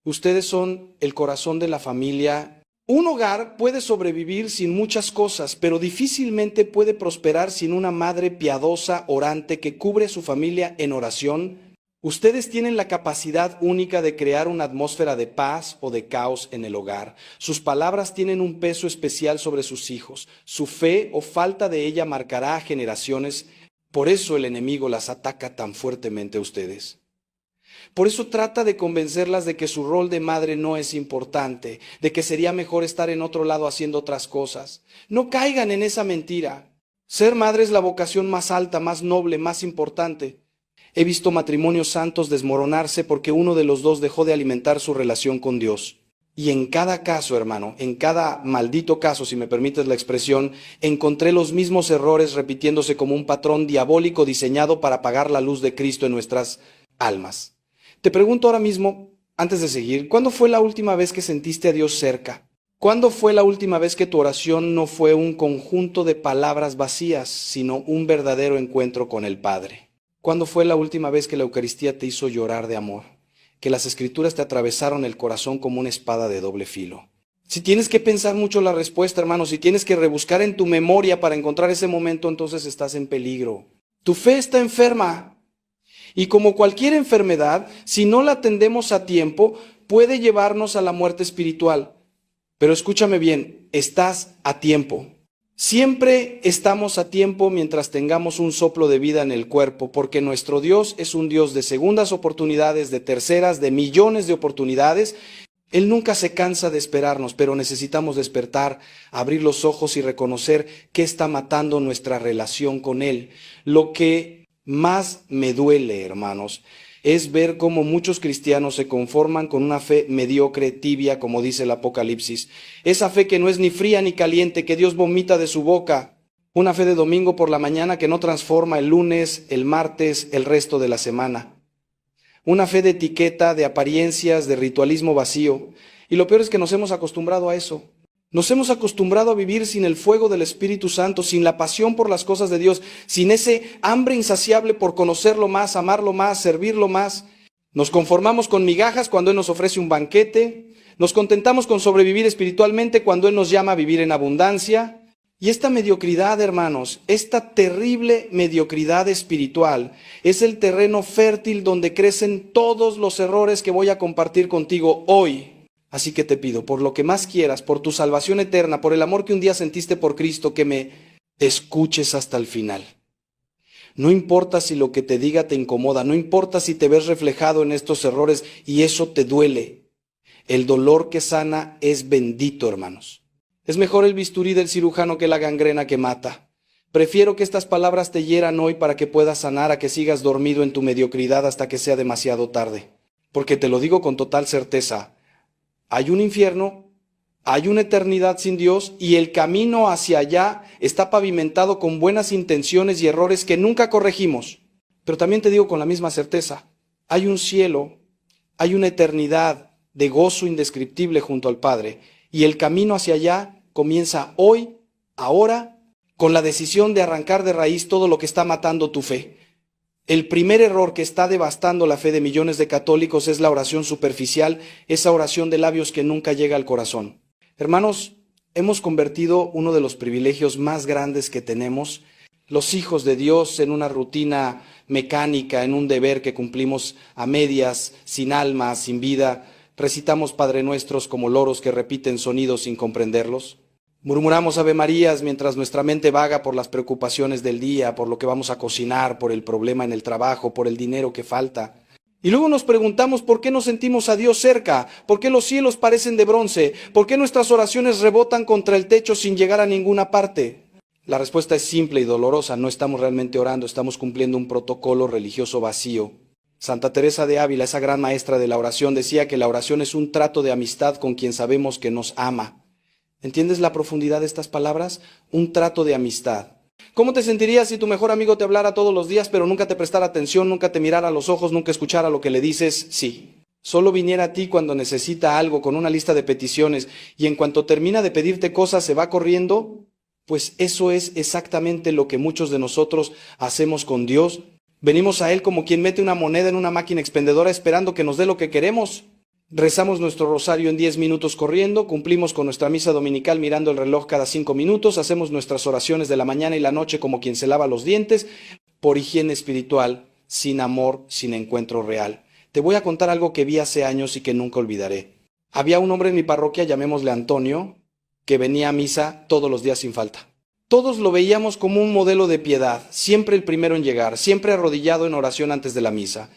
Ustedes son el corazón de la familia. Un hogar puede sobrevivir sin muchas cosas, pero difícilmente puede prosperar sin una madre piadosa, orante, que cubre a su familia en oración. Ustedes tienen la capacidad única de crear una atmósfera de paz o de caos en el hogar. Sus palabras tienen un peso especial sobre sus hijos. Su fe o falta de ella marcará a generaciones. Por eso el enemigo las ataca tan fuertemente a ustedes. Por eso trata de convencerlas de que su rol de madre no es importante, de que sería mejor estar en otro lado haciendo otras cosas. No caigan en esa mentira. Ser madre es la vocación más alta, más noble, más importante. He visto matrimonios santos desmoronarse porque uno de los dos dejó de alimentar su relación con Dios. Y en cada caso, hermano, en cada maldito caso, si me permites la expresión, encontré los mismos errores repitiéndose como un patrón diabólico diseñado para apagar la luz de Cristo en nuestras almas. Te pregunto ahora mismo, antes de seguir, ¿cuándo fue la última vez que sentiste a Dios cerca? ¿Cuándo fue la última vez que tu oración no fue un conjunto de palabras vacías, sino un verdadero encuentro con el Padre? ¿Cuándo fue la última vez que la Eucaristía te hizo llorar de amor? Que las Escrituras te atravesaron el corazón como una espada de doble filo. Si tienes que pensar mucho la respuesta, hermano, si tienes que rebuscar en tu memoria para encontrar ese momento, entonces estás en peligro. Tu fe está enferma. Y como cualquier enfermedad, si no la atendemos a tiempo, puede llevarnos a la muerte espiritual. Pero escúchame bien, estás a tiempo. Siempre estamos a tiempo mientras tengamos un soplo de vida en el cuerpo, porque nuestro Dios es un Dios de segundas oportunidades, de terceras, de millones de oportunidades. Él nunca se cansa de esperarnos, pero necesitamos despertar, abrir los ojos y reconocer qué está matando nuestra relación con Él. Lo que más me duele, hermanos, es ver cómo muchos cristianos se conforman con una fe mediocre, tibia, como dice el Apocalipsis. Esa fe que no es ni fría ni caliente, que Dios vomita de su boca. Una fe de domingo por la mañana que no transforma el lunes, el martes, el resto de la semana. Una fe de etiqueta, de apariencias, de ritualismo vacío. Y lo peor es que nos hemos acostumbrado a eso. Nos hemos acostumbrado a vivir sin el fuego del Espíritu Santo, sin la pasión por las cosas de Dios, sin ese hambre insaciable por conocerlo más, amarlo más, servirlo más. Nos conformamos con migajas cuando Él nos ofrece un banquete. Nos contentamos con sobrevivir espiritualmente cuando Él nos llama a vivir en abundancia. Y esta mediocridad, hermanos, esta terrible mediocridad espiritual es el terreno fértil donde crecen todos los errores que voy a compartir contigo hoy. Así que te pido, por lo que más quieras, por tu salvación eterna, por el amor que un día sentiste por Cristo, que me escuches hasta el final. No importa si lo que te diga te incomoda, no importa si te ves reflejado en estos errores y eso te duele. El dolor que sana es bendito, hermanos. Es mejor el bisturí del cirujano que la gangrena que mata. Prefiero que estas palabras te hieran hoy para que puedas sanar a que sigas dormido en tu mediocridad hasta que sea demasiado tarde. Porque te lo digo con total certeza. Hay un infierno, hay una eternidad sin Dios y el camino hacia allá está pavimentado con buenas intenciones y errores que nunca corregimos. Pero también te digo con la misma certeza, hay un cielo, hay una eternidad de gozo indescriptible junto al Padre y el camino hacia allá comienza hoy, ahora, con la decisión de arrancar de raíz todo lo que está matando tu fe. El primer error que está devastando la fe de millones de católicos es la oración superficial, esa oración de labios que nunca llega al corazón. Hermanos, hemos convertido uno de los privilegios más grandes que tenemos, los hijos de Dios, en una rutina mecánica, en un deber que cumplimos a medias, sin alma, sin vida. Recitamos Padre Nuestros como loros que repiten sonidos sin comprenderlos. Murmuramos Ave Marías mientras nuestra mente vaga por las preocupaciones del día, por lo que vamos a cocinar, por el problema en el trabajo, por el dinero que falta. Y luego nos preguntamos por qué no sentimos a Dios cerca, por qué los cielos parecen de bronce, por qué nuestras oraciones rebotan contra el techo sin llegar a ninguna parte. La respuesta es simple y dolorosa: no estamos realmente orando, estamos cumpliendo un protocolo religioso vacío. Santa Teresa de Ávila, esa gran maestra de la oración, decía que la oración es un trato de amistad con quien sabemos que nos ama. ¿Entiendes la profundidad de estas palabras? Un trato de amistad. ¿Cómo te sentirías si tu mejor amigo te hablara todos los días, pero nunca te prestara atención, nunca te mirara a los ojos, nunca escuchara lo que le dices? Sí. Solo viniera a ti cuando necesita algo, con una lista de peticiones, y en cuanto termina de pedirte cosas se va corriendo. Pues eso es exactamente lo que muchos de nosotros hacemos con Dios. Venimos a Él como quien mete una moneda en una máquina expendedora esperando que nos dé lo que queremos. Rezamos nuestro rosario en 10 minutos corriendo, cumplimos con nuestra misa dominical mirando el reloj cada 5 minutos, hacemos nuestras oraciones de la mañana y la noche como quien se lava los dientes, por higiene espiritual, sin amor, sin encuentro real. Te voy a contar algo que vi hace años y que nunca olvidaré. Había un hombre en mi parroquia, llamémosle Antonio, que venía a misa todos los días sin falta. Todos lo veíamos como un modelo de piedad, siempre el primero en llegar, siempre arrodillado en oración antes de la misa.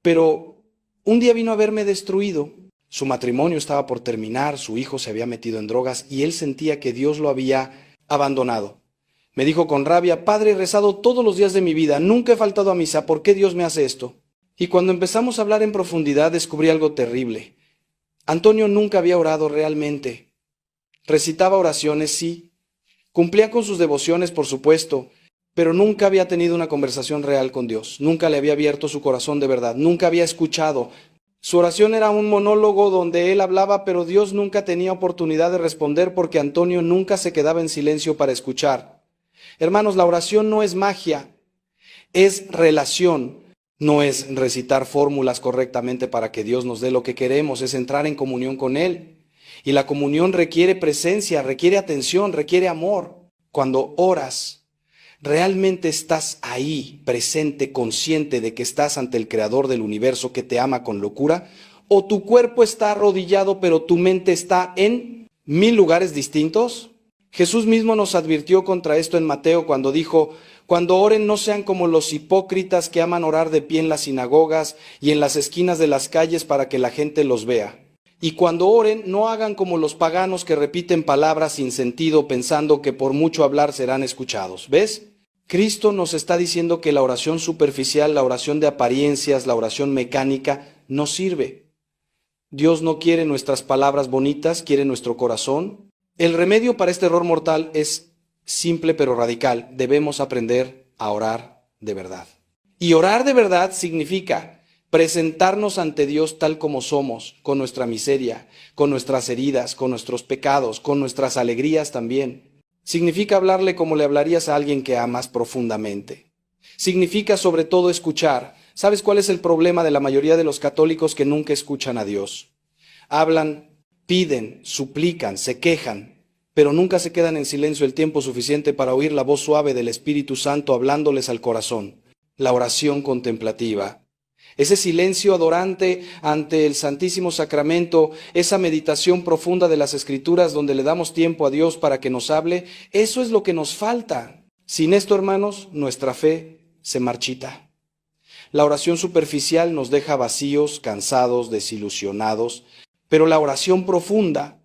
Pero un día vino a verme destruido. Su matrimonio estaba por terminar, su hijo se había metido en drogas y él sentía que Dios lo había abandonado. Me dijo con rabia: Padre, he rezado todos los días de mi vida, nunca he faltado a misa, ¿por qué Dios me hace esto? Y cuando empezamos a hablar en profundidad descubrí algo terrible. Antonio nunca había orado realmente. Recitaba oraciones, sí. Cumplía con sus devociones, por supuesto, pero nunca había tenido una conversación real con Dios. Nunca le había abierto su corazón de verdad. Nunca había escuchado. Su oración era un monólogo donde él hablaba, pero Dios nunca tenía oportunidad de responder porque Antonio nunca se quedaba en silencio para escuchar. Hermanos, la oración no es magia, es relación. No es recitar fórmulas correctamente para que Dios nos dé lo que queremos, es entrar en comunión con Él. Y la comunión requiere presencia, requiere atención, requiere amor. Cuando oras, ¿realmente estás ahí, presente, consciente de que estás ante el Creador del universo que te ama con locura? ¿O tu cuerpo está arrodillado pero tu mente está en 1000 lugares distintos? Jesús mismo nos advirtió contra esto en Mateo cuando dijo: cuando oren no sean como los hipócritas que aman orar de pie en las sinagogas y en las esquinas de las calles para que la gente los vea. Y cuando oren, no hagan como los paganos que repiten palabras sin sentido pensando que por mucho hablar serán escuchados. ¿Ves? Cristo nos está diciendo que la oración superficial, la oración de apariencias, la oración mecánica, no sirve. Dios no quiere nuestras palabras bonitas, quiere nuestro corazón. El remedio para este error mortal es simple pero radical. Debemos aprender a orar de verdad. Y orar de verdad significa presentarnos ante Dios tal como somos, con nuestra miseria, con nuestras heridas, con nuestros pecados, con nuestras alegrías también. Significa hablarle como le hablarías a alguien que amas profundamente. Significa sobre todo escuchar. ¿Sabes cuál es el problema de la mayoría de los católicos que nunca escuchan a Dios? Hablan, piden, suplican, se quejan, pero nunca se quedan en silencio el tiempo suficiente para oír la voz suave del Espíritu Santo hablándoles al corazón. La oración contemplativa. Ese silencio adorante ante el Santísimo Sacramento, esa meditación profunda de las Escrituras donde le damos tiempo a Dios para que nos hable, eso es lo que nos falta. Sin esto, hermanos, nuestra fe se marchita. La oración superficial nos deja vacíos, cansados, desilusionados, pero la oración profunda,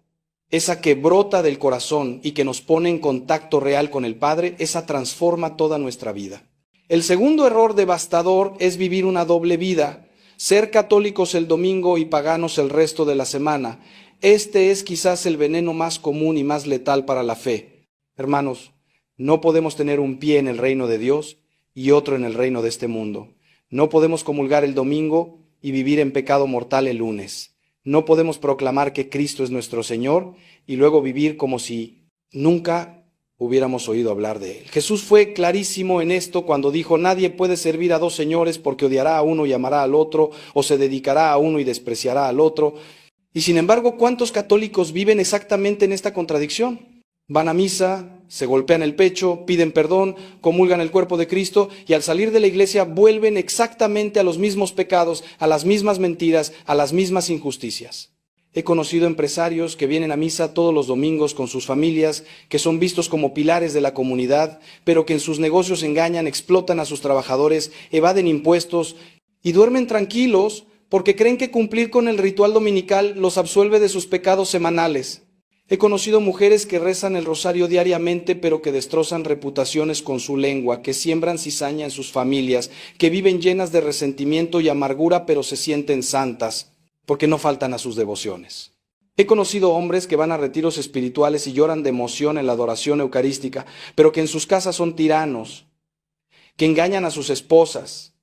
esa que brota del corazón y que nos pone en contacto real con el Padre, esa transforma toda nuestra vida. El segundo error devastador es vivir una doble vida, ser católicos el domingo y paganos el resto de la semana. Este es quizás el veneno más común y más letal para la fe. Hermanos, no podemos tener un pie en el reino de Dios y otro en el reino de este mundo. No podemos comulgar el domingo y vivir en pecado mortal el lunes. No podemos proclamar que Cristo es nuestro Señor y luego vivir como si nunca hubiéramos oído hablar de Él. Jesús fue clarísimo en esto cuando dijo: nadie puede servir a dos señores porque odiará a uno y amará al otro, o se dedicará a uno y despreciará al otro. Y sin embargo, ¿cuántos católicos viven exactamente en esta contradicción? Van a misa, se golpean el pecho, piden perdón, comulgan el cuerpo de Cristo y al salir de la iglesia vuelven exactamente a los mismos pecados, a las mismas mentiras, a las mismas injusticias. He conocido empresarios que vienen a misa todos los domingos con sus familias, que son vistos como pilares de la comunidad, pero que en sus negocios engañan, explotan a sus trabajadores, evaden impuestos y duermen tranquilos porque creen que cumplir con el ritual dominical los absuelve de sus pecados semanales. He conocido mujeres que rezan el rosario diariamente, pero que destrozan reputaciones con su lengua, que siembran cizaña en sus familias, que viven llenas de resentimiento y amargura, pero se sienten santas, porque no faltan a sus devociones. He conocido hombres que van a retiros espirituales y lloran de emoción en la adoración eucarística, pero que en sus casas son tiranos, que engañan a sus esposas,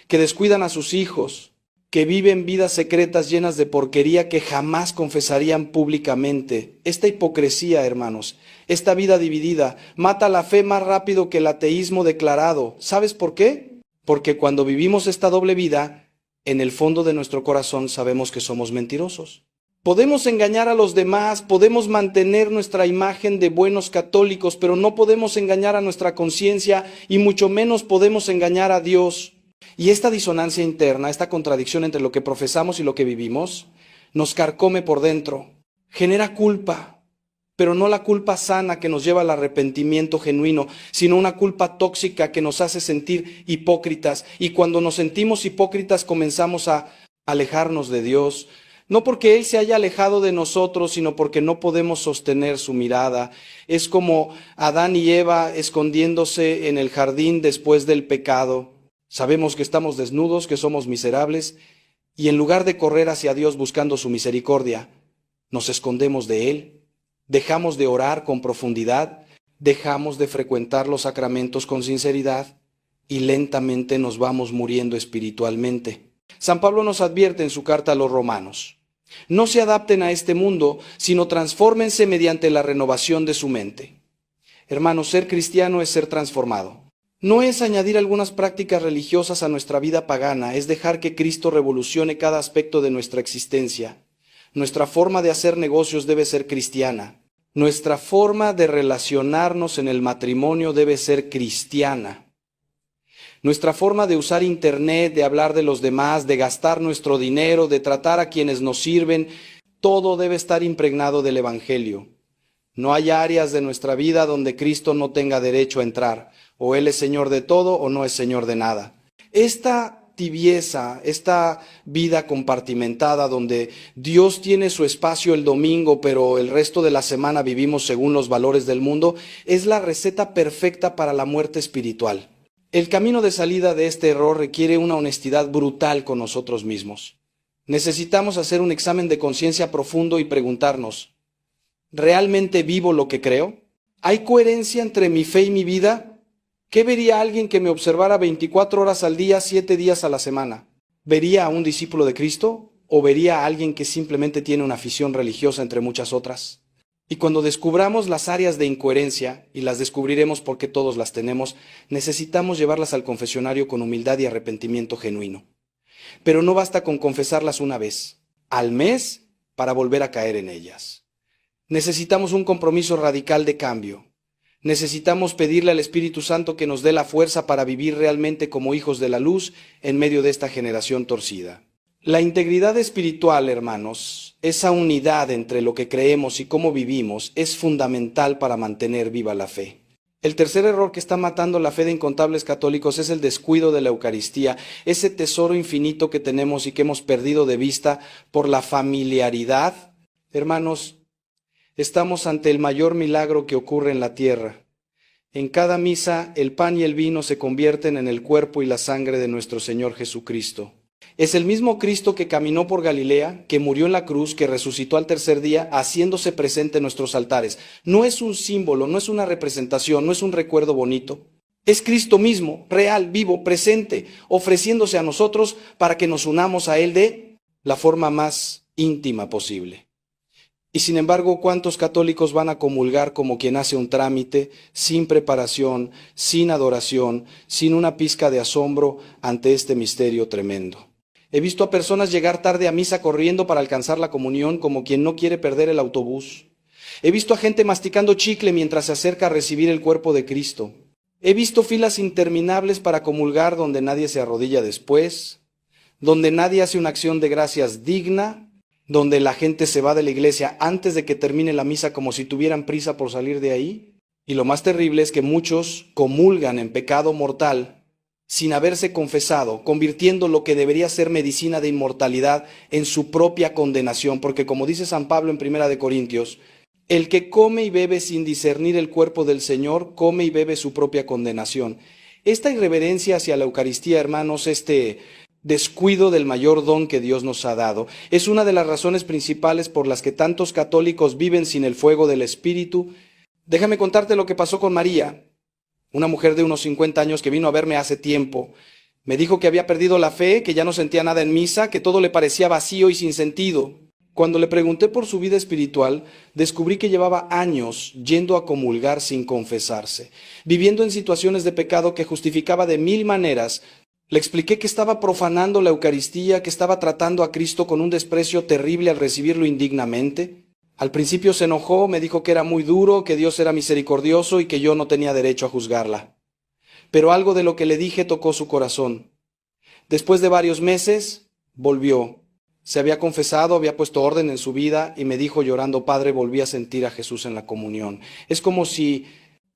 que descuidan a sus hijos, que viven vidas secretas llenas de porquería que jamás confesarían públicamente. Esta hipocresía, hermanos, esta vida dividida, mata la fe más rápido que el ateísmo declarado. ¿Sabes por qué? Porque cuando vivimos esta doble vida, en el fondo de nuestro corazón sabemos que somos mentirosos. Podemos engañar a los demás, podemos mantener nuestra imagen de buenos católicos, pero no podemos engañar a nuestra conciencia y mucho menos podemos engañar a Dios. Y esta disonancia interna, esta contradicción entre lo que profesamos y lo que vivimos, nos carcome por dentro, genera culpa, pero no la culpa sana que nos lleva al arrepentimiento genuino, sino una culpa tóxica que nos hace sentir hipócritas. Y cuando nos sentimos hipócritas comenzamos a alejarnos de Dios, no porque Él se haya alejado de nosotros, sino porque no podemos sostener su mirada. Es como Adán y Eva escondiéndose en el jardín después del pecado. Sabemos que estamos desnudos, que somos miserables, y en lugar de correr hacia Dios buscando su misericordia, nos escondemos de Él, dejamos de orar con profundidad, dejamos de frecuentar los sacramentos con sinceridad, y lentamente nos vamos muriendo espiritualmente. San Pablo nos advierte en su carta a los romanos: no se adapten a este mundo, sino transfórmense mediante la renovación de su mente. Hermanos, ser cristiano es ser transformado. No es añadir algunas prácticas religiosas a nuestra vida pagana, es dejar que Cristo revolucione cada aspecto de nuestra existencia. Nuestra forma de hacer negocios debe ser cristiana. Nuestra forma de relacionarnos en el matrimonio debe ser cristiana. Nuestra forma de usar internet, de hablar de los demás, de gastar nuestro dinero, de tratar a quienes nos sirven, todo debe estar impregnado del Evangelio. No hay áreas de nuestra vida donde Cristo no tenga derecho a entrar. O Él es Señor de todo o no es Señor de nada. Esta tibieza, esta vida compartimentada donde Dios tiene su espacio el domingo, pero el resto de la semana vivimos según los valores del mundo, es la receta perfecta para la muerte espiritual. El camino de salida de este error requiere una honestidad brutal con nosotros mismos. Necesitamos hacer un examen de conciencia profundo y preguntarnos: ¿realmente vivo lo que creo? ¿Hay coherencia entre mi fe y mi vida? ¿Qué vería alguien que me observara 24 horas al día, 7 días a la semana? ¿Vería a un discípulo de Cristo o vería a alguien que simplemente tiene una afición religiosa entre muchas otras? Y cuando descubramos las áreas de incoherencia, y las descubriremos porque todos las tenemos, necesitamos llevarlas al confesionario con humildad y arrepentimiento genuino. Pero no basta con confesarlas una vez, al mes, para volver a caer en ellas. Necesitamos un compromiso radical de cambio. Necesitamos pedirle al Espíritu Santo que nos dé la fuerza para vivir realmente como hijos de la luz en medio de esta generación torcida. La integridad espiritual, hermanos, esa unidad entre lo que creemos y cómo vivimos, es fundamental para mantener viva la fe. El tercer error que está matando la fe de incontables católicos es el descuido de la Eucaristía, ese tesoro infinito que tenemos y que hemos perdido de vista por la familiaridad. Hermanos, estamos ante el mayor milagro que ocurre en la tierra. En cada misa, el pan y el vino se convierten en el cuerpo y la sangre de nuestro Señor Jesucristo. Es el mismo Cristo que caminó por Galilea, que murió en la cruz, que resucitó al tercer día, haciéndose presente en nuestros altares. No es un símbolo, no es una representación, no es un recuerdo bonito. Es Cristo mismo, real, vivo, presente, ofreciéndose a nosotros para que nos unamos a Él de la forma más íntima posible. Y sin embargo, ¿cuántos católicos van a comulgar como quien hace un trámite, sin preparación, sin adoración, sin una pizca de asombro ante este misterio tremendo? He visto a personas llegar tarde a misa corriendo para alcanzar la comunión como quien no quiere perder el autobús. He visto a gente masticando chicle mientras se acerca a recibir el cuerpo de Cristo. He visto filas interminables para comulgar donde nadie se arrodilla después, donde nadie hace una acción de gracias digna, donde la gente se va de la iglesia antes de que termine la misa como si tuvieran prisa por salir de ahí. Y lo más terrible es que muchos comulgan en pecado mortal sin haberse confesado, convirtiendo lo que debería ser medicina de inmortalidad en su propia condenación, porque como dice San Pablo en 1 Corintios, el que come y bebe sin discernir el cuerpo del Señor, come y bebe su propia condenación. Esta irreverencia hacia la Eucaristía, hermanos, este descuido del mayor don que Dios nos ha dado, es una de las razones principales por las que tantos católicos viven sin el fuego del Espíritu. Déjame contarte lo que pasó con María, una mujer de unos 50 años que vino a verme hace tiempo. Me dijo que había perdido la fe, que ya no sentía nada en misa, que todo le parecía vacío y sin sentido. Cuando le pregunté por su vida espiritual, descubrí que llevaba años yendo a comulgar sin confesarse, viviendo en situaciones de pecado que justificaba de 1000 maneras. Le expliqué que estaba profanando la Eucaristía, que estaba tratando a Cristo con un desprecio terrible al recibirlo indignamente. Al principio se enojó, me dijo que era muy duro, que Dios era misericordioso y que yo no tenía derecho a juzgarla. Pero algo de lo que le dije tocó su corazón. Después de varios meses, volvió. Se había confesado, había puesto orden en su vida y me dijo llorando: Padre, volví a sentir a Jesús en la comunión. Es como si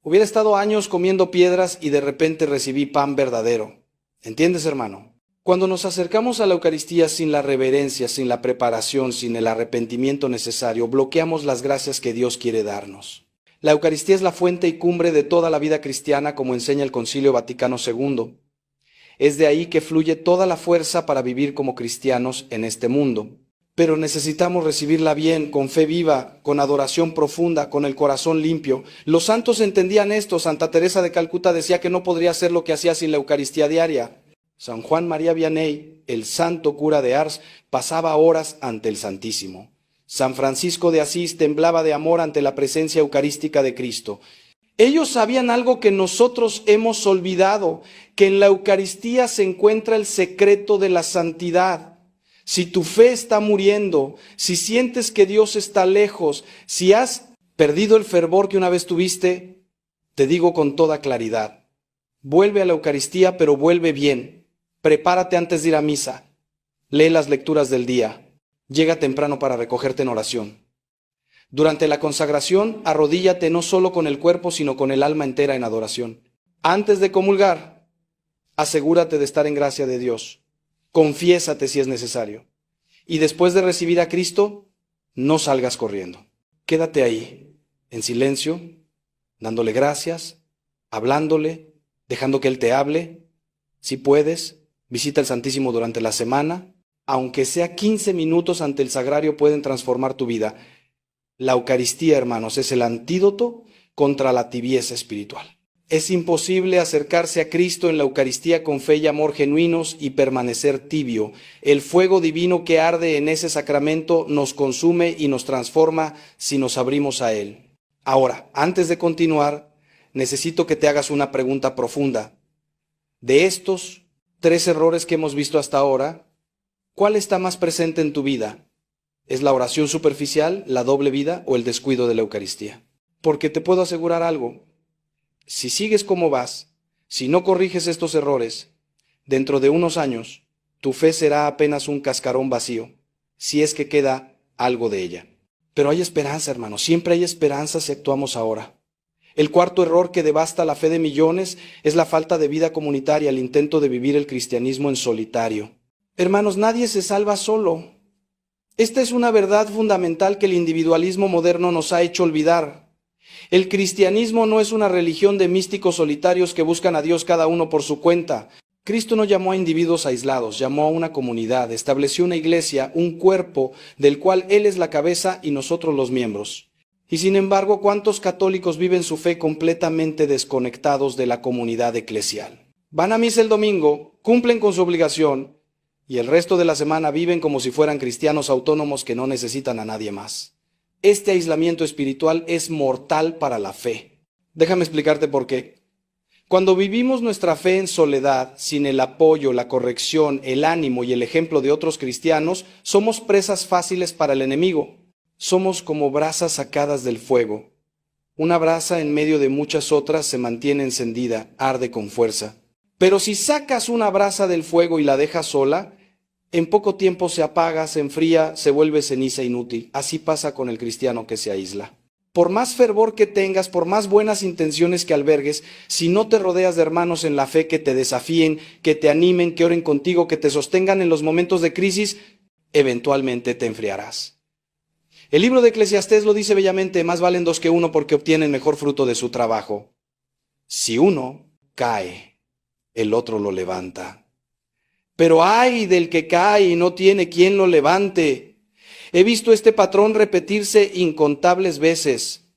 hubiera estado años comiendo piedras y de repente recibí pan verdadero. ¿Entiendes, hermano? Cuando nos acercamos a la Eucaristía sin la reverencia, sin la preparación, sin el arrepentimiento necesario, bloqueamos las gracias que Dios quiere darnos. La Eucaristía es la fuente y cumbre de toda la vida cristiana, como enseña el Concilio Vaticano II. Es de ahí que fluye toda la fuerza para vivir como cristianos en este mundo. Pero necesitamos recibirla bien, con fe viva, con adoración profunda, con el corazón limpio. Los santos entendían esto. Santa Teresa de Calcuta decía que no podría hacer lo que hacía sin la Eucaristía diaria. San Juan María Vianney, el santo cura de Ars, pasaba horas ante el Santísimo. San Francisco de Asís temblaba de amor ante la presencia eucarística de Cristo. Ellos sabían algo que nosotros hemos olvidado, que en la Eucaristía se encuentra el secreto de la santidad. Si tu fe está muriendo, si sientes que Dios está lejos, si has perdido el fervor que una vez tuviste, te digo con toda claridad, vuelve a la Eucaristía, pero vuelve bien. Prepárate antes de ir a misa. Lee las lecturas del día. Llega temprano para recogerte en oración. Durante la consagración, arrodíllate no solo con el cuerpo, sino con el alma entera en adoración. Antes de comulgar, asegúrate de estar en gracia de Dios. Confiésate si es necesario. Y después de recibir a Cristo, no salgas corriendo. Quédate ahí, en silencio, dándole gracias, hablándole, dejando que Él te hable. Si puedes, visita el Santísimo durante la semana. Aunque sea 15 minutos ante el sagrario, pueden transformar tu vida. La Eucaristía, hermanos, es el antídoto contra la tibieza espiritual. Es imposible acercarse a Cristo en la Eucaristía con fe y amor genuinos y permanecer tibio. El fuego divino que arde en ese sacramento nos consume y nos transforma si nos abrimos a Él. Ahora, antes de continuar, necesito que te hagas una pregunta profunda. De estos 3 errores que hemos visto hasta ahora, ¿cuál está más presente en tu vida? ¿Es la oración superficial, la doble vida o el descuido de la Eucaristía? Porque te puedo asegurar algo. Si sigues como vas, si no corriges estos errores, dentro de unos años, tu fe será apenas un cascarón vacío, si es que queda algo de ella. Pero hay esperanza, hermano, siempre hay esperanza si actuamos ahora. El cuarto error que devasta la fe de millones es la falta de vida comunitaria, el intento de vivir el cristianismo en solitario. Hermanos, nadie se salva solo. Esta es una verdad fundamental que el individualismo moderno nos ha hecho olvidar. El cristianismo no es una religión de místicos solitarios que buscan a Dios cada uno por su cuenta. Cristo no llamó a individuos aislados, llamó a una comunidad, estableció una iglesia, un cuerpo del cual Él es la cabeza y nosotros los miembros. Y sin embargo, ¿cuántos católicos viven su fe completamente desconectados de la comunidad eclesial? Van a misa el domingo, cumplen con su obligación, y el resto de la semana viven como si fueran cristianos autónomos que no necesitan a nadie más. Este aislamiento espiritual es mortal para la fe. Déjame explicarte por qué. Cuando vivimos nuestra fe en soledad, sin el apoyo, la corrección, el ánimo y el ejemplo de otros cristianos, somos presas fáciles para el enemigo. Somos como brasas sacadas del fuego. Una brasa en medio de muchas otras se mantiene encendida, arde con fuerza. Pero si sacas una brasa del fuego y la dejas sola, en poco tiempo se apaga, se enfría, se vuelve ceniza inútil. Así pasa con el cristiano que se aísla. Por más fervor que tengas, por más buenas intenciones que albergues, si no te rodeas de hermanos en la fe que te desafíen, que te animen, que oren contigo, que te sostengan en los momentos de crisis, eventualmente te enfriarás. El libro de Eclesiastés lo dice bellamente: más valen dos que uno porque obtienen mejor fruto de su trabajo. Si uno cae, el otro lo levanta. Pero ay del que cae y no tiene quien lo levante. He visto este patrón repetirse incontables veces.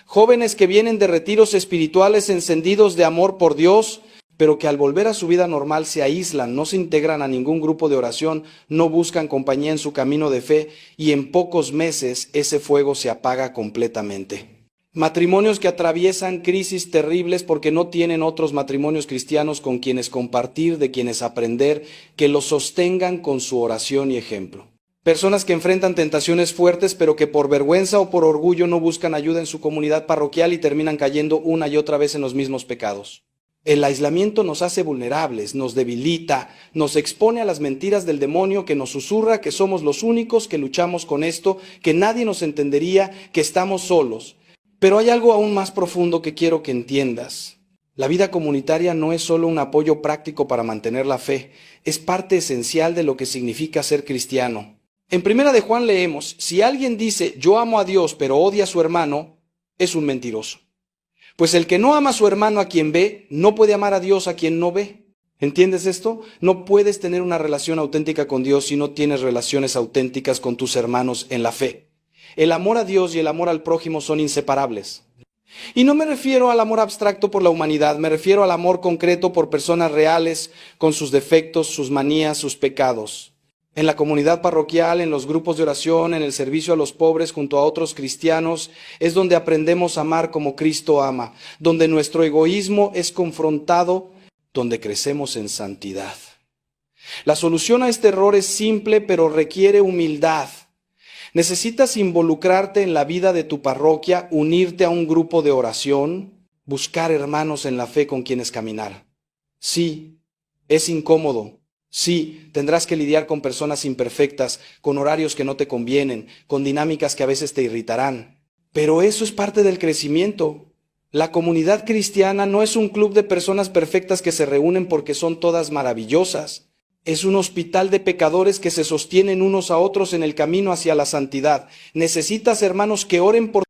Jóvenes que vienen de retiros espirituales encendidos de amor por Dios, pero que al volver a su vida normal se aíslan, no se integran a ningún grupo de oración, no buscan compañía en su camino de fe, y en pocos meses ese fuego se apaga completamente. Matrimonios que atraviesan crisis terribles porque no tienen otros matrimonios cristianos con quienes compartir, de quienes aprender, que los sostengan con su oración y ejemplo. Personas que enfrentan tentaciones fuertes, pero que por vergüenza o por orgullo no buscan ayuda en su comunidad parroquial y terminan cayendo una y otra vez en los mismos pecados. El aislamiento nos hace vulnerables, nos debilita, nos expone a las mentiras del demonio que nos susurra que somos los únicos que luchamos con esto, que nadie nos entendería, que estamos solos. Pero hay algo aún más profundo que quiero que entiendas. La vida comunitaria no es solo un apoyo práctico para mantener la fe, es parte esencial de lo que significa ser cristiano. En Primera de Juan leemos: si alguien dice yo amo a Dios pero odia a su hermano, es un mentiroso. Pues el que no ama a su hermano a quien ve, no puede amar a Dios a quien no ve. ¿Entiendes esto? No puedes tener una relación auténtica con Dios si no tienes relaciones auténticas con tus hermanos en la fe. El amor a Dios y el amor al prójimo son inseparables. Y no me refiero al amor abstracto por la humanidad, me refiero al amor concreto por personas reales, con sus defectos, sus manías, sus pecados. En la comunidad parroquial, en los grupos de oración, en el servicio a los pobres junto a otros cristianos, es donde aprendemos a amar como Cristo ama, donde nuestro egoísmo es confrontado, donde crecemos en santidad. La solución a este error es simple, pero requiere humildad. Necesitas involucrarte en la vida de tu parroquia, unirte a un grupo de oración, buscar hermanos en la fe con quienes caminar. Sí, es incómodo. Sí, tendrás que lidiar con personas imperfectas, con horarios que no te convienen, con dinámicas que a veces te irritarán. Pero eso es parte del crecimiento. La comunidad cristiana no es un club de personas perfectas que se reúnen porque son todas maravillosas. Es un hospital de pecadores que se sostienen unos a otros en el camino hacia la santidad. Necesitas hermanos que oren por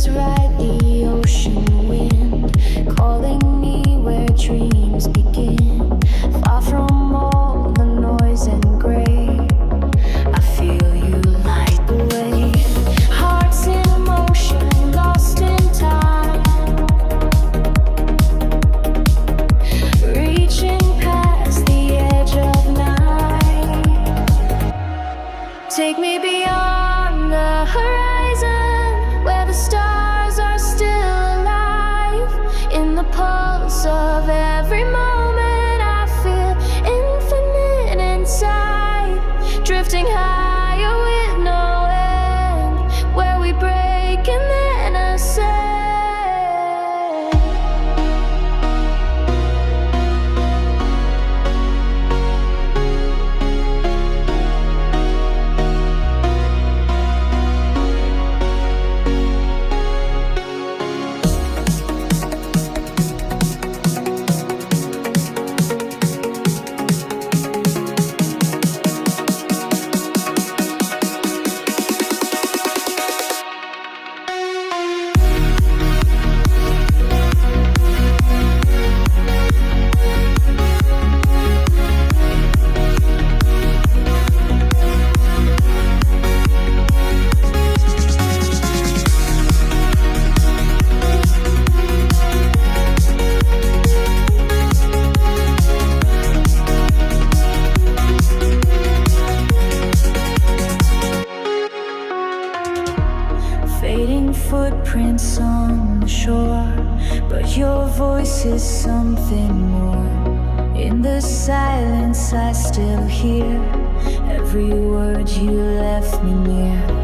feels right, the ocean wind calling me where dreams begin. Far from all the noise and gray, I feel you light the way. Hearts in motion, lost in time, reaching past the edge of night. Take me beyond the horizon, where the stars are still alive. In the pulse of every moment, I feel infinite inside, drifting higher with no end, where we break and then ascend. Fading footprints on the shore, but your voice is something more. In the silence I still hear every word you left me near.